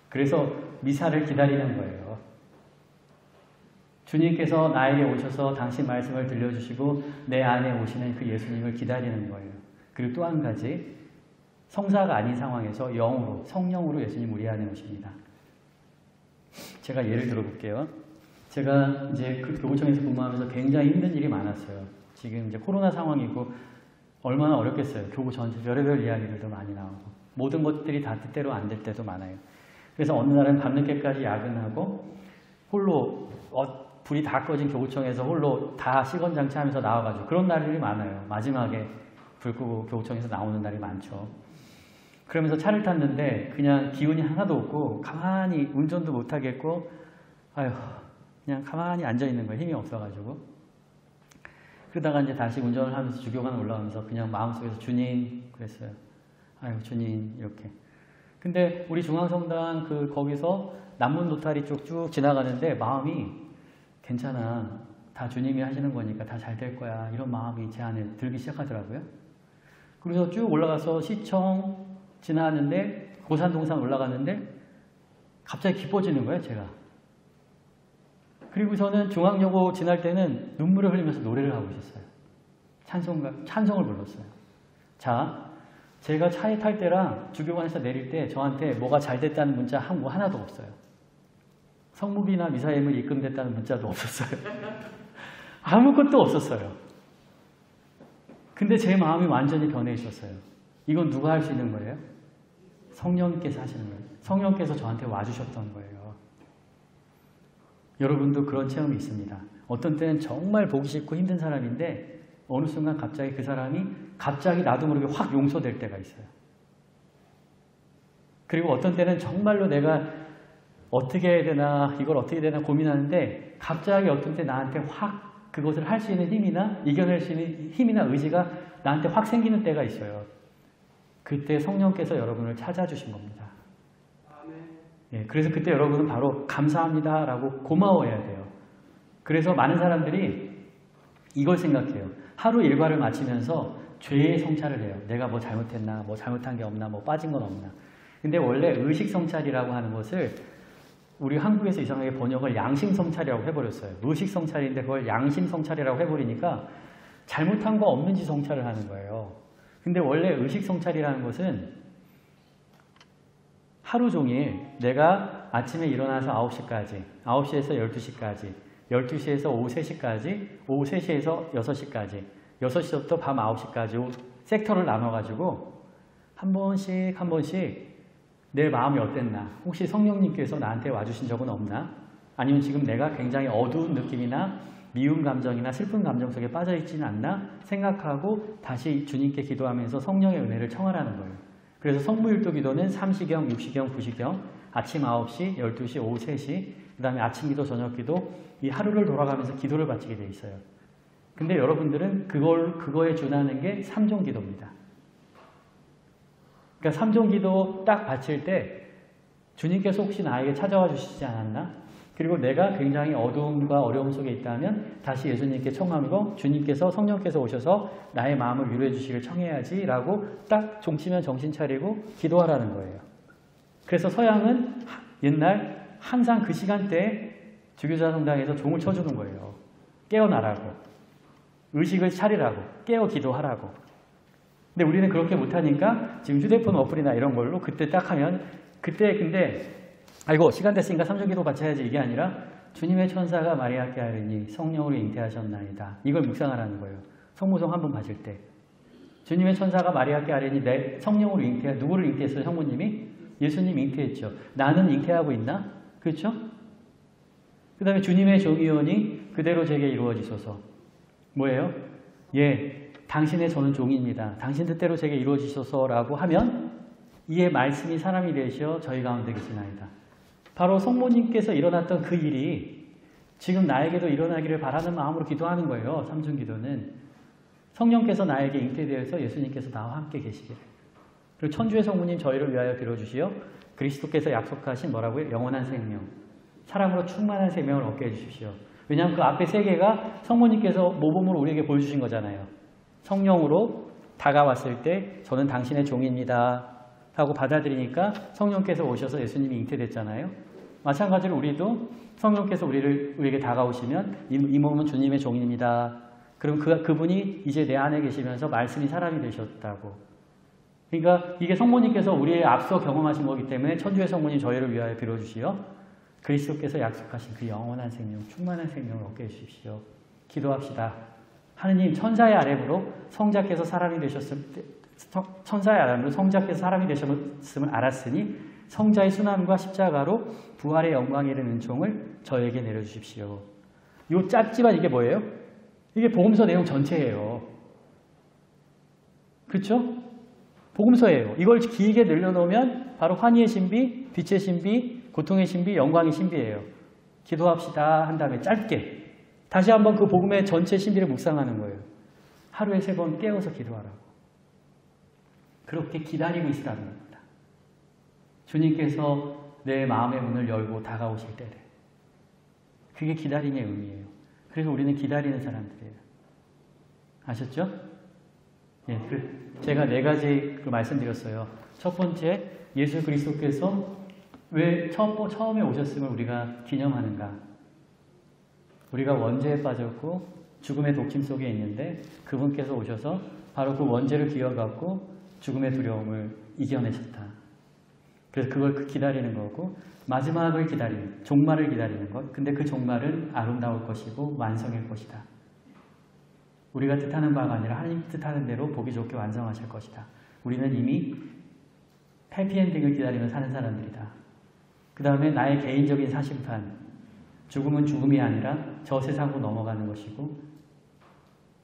그래서 미사를 기다리는 거예요. 주님께서 나에게 오셔서 당신 말씀을 들려주시고 내 안에 오시는 그 예수님을 기다리는 거예요. 그리고 또 한 가지, 성사가 아닌 상황에서 영으로, 성령으로 예수님 우리 안에 오십니다. 제가 예를 들어볼게요. 제가 이제 그 교구청에서 근무하면서 굉장히 힘든 일이 많았어요. 지금 이제 코로나 상황이고 얼마나 어렵겠어요. 교구 전체 별의별 이야기들도 많이 나오고 모든 것들이 다 뜻대로 안 될 때도 많아요. 그래서 어느 날은 밤늦게까지 야근하고 홀로 불이 다 꺼진 교구청에서 홀로 다 시건장치하면서 나와가지고 그런 날들이 많아요. 마지막에 불 끄고 교구청에서 나오는 날이 많죠. 그러면서 차를 탔는데 그냥 기운이 하나도 없고 가만히 운전도 못하겠고 아휴 그냥 가만히 앉아있는 거예요. 힘이 없어가지고. 그러다가 이제 다시 운전을 하면서 주교관 올라가면서 그냥 마음속에서 주님 그랬어요. 아유 주님 이렇게. 근데 우리 중앙성당 거기서 남문 노타리 쪽 쭉 지나가는데 마음이 괜찮아. 다 주님이 하시는 거니까 다 잘 될 거야. 이런 마음이 제 안에 들기 시작하더라고요. 그래서 쭉 올라가서 시청 지나왔는데 고산동산 올라갔는데 갑자기 기뻐지는 거예요. 제가. 그리고서는 중앙여고 지날 때는 눈물을 흘리면서 노래를 하고 있었어요. 찬송을 불렀어요. 자, 제가 차에 탈 때랑 주교관에서 내릴 때 저한테 뭐가 잘 됐다는 문자 하나도 없어요. 성무비나 미사예물 입금됐다는 문자도 없었어요. 아무것도 없었어요. 근데 제 마음이 완전히 변해 있었어요. 이건 누가 할 수 있는 거예요? 성령께서 하시는 거예요. 성령께서 저한테 와주셨던 거예요. 여러분도 그런 체험이 있습니다. 어떤 때는 정말 보기 싫고 힘든 사람인데 어느 순간 갑자기 그 사람이 갑자기 나도 모르게 확 용서될 때가 있어요. 그리고 어떤 때는 정말로 내가 어떻게 해야 되나 이걸 어떻게 해야 되나 고민하는데 갑자기 어떤 때 나한테 확 그것을 할 수 있는 힘이나 이겨낼 수 있는 힘이나 의지가 나한테 확 생기는 때가 있어요. 그때 성령께서 여러분을 찾아주신 겁니다. 예, 그래서 그때 여러분은 바로 감사합니다 라고 고마워해야 돼요. 그래서 많은 사람들이 이걸 생각해요. 하루 일과를 마치면서 죄의 성찰을 해요. 내가 뭐 잘못했나, 뭐 잘못한 게 없나, 뭐 빠진 건 없나. 근데 원래 의식 성찰이라고 하는 것을 우리 한국에서 이상하게 번역을 양심 성찰이라고 해버렸어요. 의식 성찰인데 그걸 양심 성찰이라고 해버리니까 잘못한 거 없는지 성찰을 하는 거예요. 근데 원래 의식 성찰이라는 것은 하루 종일 내가 아침에 일어나서 9시까지, 9시에서 12시까지, 12시에서 오후 3시까지, 오후 3시에서 6시까지, 6시부터 밤 9시까지 섹터를 나눠가지고 한 번씩 내 마음이 어땠나? 혹시 성령님께서 나한테 와주신 적은 없나? 아니면 지금 내가 굉장히 어두운 느낌이나 미운 감정이나 슬픈 감정 속에 빠져있지는 않나? 생각하고 다시 주님께 기도하면서 성령의 은혜를 청하라는 거예요. 그래서 성부율도 기도는 3시경, 6시경, 9시경, 아침 9시, 12시, 오후 3시, 그 다음에 아침 기도, 저녁 기도, 이 하루를 돌아가면서 기도를 바치게 돼 있어요. 근데 여러분들은 그거에 준하는 게 3종 기도입니다. 그러니까 3종 기도 딱 바칠 때 주님께서 혹시 나에게 찾아와 주시지 않았나? 그리고 내가 굉장히 어두움과 어려움 속에 있다면 다시 예수님께 청하고 주님께서 성령께서 오셔서 나의 마음을 위로해 주시길 청해야지 라고 딱 종치면 정신 차리고 기도하라는 거예요. 그래서 서양은 옛날 항상 그 시간대에 주교자 성당에서 종을 쳐주는 거예요. 깨어나라고. 의식을 차리라고. 깨어 기도하라고. 근데 우리는 그렇게 못하니까 지금 휴대폰 어플이나 이런 걸로 그때 딱 하면 그때 근데 아이고 시간 됐으니까 3종 기도 바쳐야지 이게 아니라 주님의 천사가 마리아께 아뢰니 성령으로 잉태하셨나이다. 이걸 묵상하라는 거예요. 성모성 한번 봐실 때. 주님의 천사가 마리아께 아뢰니 내 성령으로 누구를 잉태했어요? 성모님이? 예수님 잉태했죠. 나는 잉태하고 있나? 그렇죠? 그 다음에 주님의 종이오니 그대로 제게 이루어지소서. 뭐예요? 예, 당신의 저는 종입니다. 당신 뜻대로 제게 이루어지소서라고 하면 이에 말씀이 사람이 되시어 저희 가운데 계시나이다. 바로 성모님께서 일어났던 그 일이 지금 나에게도 일어나기를 바라는 마음으로 기도하는 거예요. 삼중 기도는. 성령께서 나에게 잉태되어서 예수님께서 나와 함께 계시기를. 그리고 천주의 성모님 저희를 위하여 빌어주시어 그리스도께서 약속하신 뭐라고요? 영원한 생명, 사랑으로 충만한 생명을 얻게 해주십시오. 왜냐하면 그 앞에 세 개가 성모님께서 모범으로 우리에게 보여주신 거잖아요. 성령으로 다가왔을 때 저는 당신의 종입니다 하고 받아들이니까 성령께서 오셔서 예수님이 잉태됐잖아요. 마찬가지로 우리도 성령께서 우리에게 다가오시면 이 몸은 주님의 종입니다. 그럼 그분이 이제 내 안에 계시면서 말씀이 사람이 되셨다고. 그러니까 이게 성모님께서 우리의 앞서 경험하신 거기 때문에 천주의 성모님 저희를 위하여 빌어주시어 그리스도께서 약속하신 그 영원한 생명, 충만한 생명을 얻게 해주십시오. 기도합시다. 하느님, 천사의 아뢰므로 성자께서 사람이 되셨음을 알았으니 성자의 순환과 십자가로 부활의 영광에 이른 은총을 저에게 내려주십시오. 이 짧지만 이게 뭐예요? 이게 복음서 내용 전체예요. 그렇죠? 복음서예요. 이걸 길게 늘려놓으면 바로 환희의 신비, 빛의 신비, 고통의 신비, 영광의 신비예요. 기도합시다 한 다음에 짧게 다시 한번 그 복음의 전체 신비를 묵상하는 거예요. 하루에 3번 깨워서 기도하라고. 그렇게 기다리고 있으라는 겁니다. 주님께서 내 마음의 문을 열고 다가오실 때래. 그게 기다림의 의미예요. 그래서 우리는 기다리는 사람들이에요. 아셨죠? 예, 제가 4가지 말씀드렸어요. 첫 번째, 예수 그리스도께서 왜 처음에 오셨음을 우리가 기념하는가? 우리가 원죄에 빠졌고 죽음의 독침 속에 있는데 그분께서 오셔서 바로 그 원죄를 기어갖고 죽음의 두려움을 이겨내셨다. 그래서 그걸 기다리는 거고 마지막을 기다리는, 종말을 기다리는 것. 근데 그 종말은 아름다울 것이고 완성일 것이다. 우리가 뜻하는 바가 아니라 하나님 뜻하는 대로 보기 좋게 완성하실 것이다. 우리는 이미 해피엔딩을 기다리며 사는 사람들이다. 그 다음에 나의 개인적인 사심판, 죽음은 죽음이 아니라 저 세상으로 넘어가는 것이고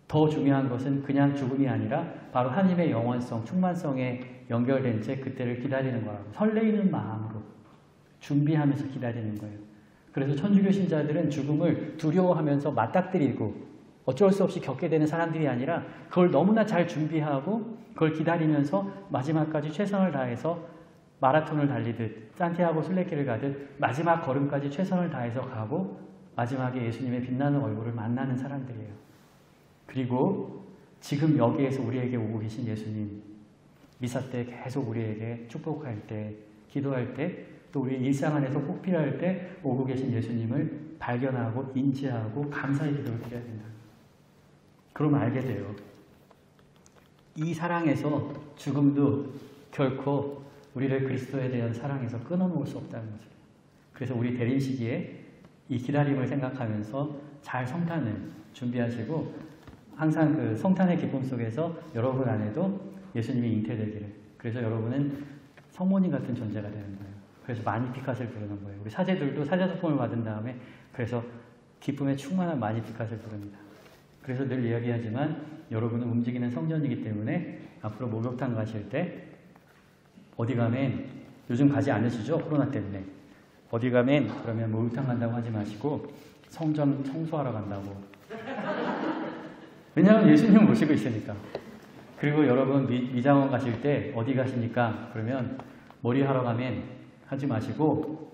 더 중요한 것은 그냥 죽음이 아니라 바로 하나님의 영원성, 충만성에 연결된 채 그때를 기다리는 거라고. 설레이는 마음으로 준비하면서 기다리는 거예요. 그래서 천주교 신자들은 죽음을 두려워하면서 맞닥뜨리고 어쩔 수 없이 겪게 되는 사람들이 아니라 그걸 너무나 잘 준비하고 그걸 기다리면서 마지막까지 최선을 다해서 마라톤을 달리듯 산티아고 순례길을 가듯 마지막 걸음까지 최선을 다해서 가고 마지막에 예수님의 빛나는 얼굴을 만나는 사람들이에요. 그리고 지금 여기에서 우리에게 오고 계신 예수님, 미사 때 계속 우리에게 축복할 때, 기도할 때, 또 우리 일상 안에서 꼭 필요할 때 오고 계신 예수님을 발견하고 인지하고 감사의 기도를 드려야 된다. 그럼 알게 돼요. 이 사랑에서 죽음도 결코 우리를 그리스도에 대한 사랑에서 끊어놓을 수 없다는 거죠. 그래서 우리 대림 시기에 이 기다림을 생각하면서 잘 성탄을 준비하시고 항상 그 성탄의 기쁨 속에서 여러분 안에도 예수님이 잉태되기를. 그래서 여러분은 성모님 같은 존재가 되는 거예요. 그래서 마니피캇을 부르는 거예요. 우리 사제들도 사제소품을 받은 다음에 그래서 기쁨에 충만한 마니피캇을 부릅니다. 그래서 늘 이야기하지만 여러분은 움직이는 성전이기 때문에 앞으로 목욕탕 가실 때 어디 가면 요즘 가지 않으시죠? 코로나 때문에. 어디 가면 그러면 목욕탕 간다고 하지 마시고 성전 청소하러 간다고. 왜냐하면 예수님 모시고 있으니까. 그리고 여러분 미장원 가실 때 어디 가십니까? 그러면 머리 하러 가면 하지 마시고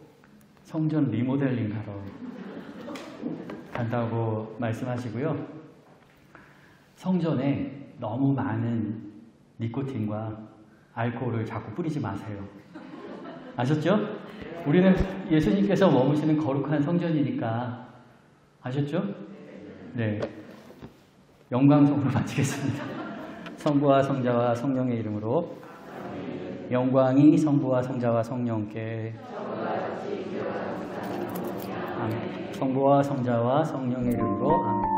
성전 리모델링 하러 간다고 말씀하시고요. 성전에 너무 많은 니코틴과 알코올을 자꾸 뿌리지 마세요. 아셨죠? 우리는 예수님께서 머무시는 거룩한 성전이니까. 아셨죠? 네. 영광송으로 마치겠습니다. 성부와 성자와 성령의 이름으로 영광이 성부와 성자와 성령께 아멘. 성부와 성자와 성령의 이름으로 아멘.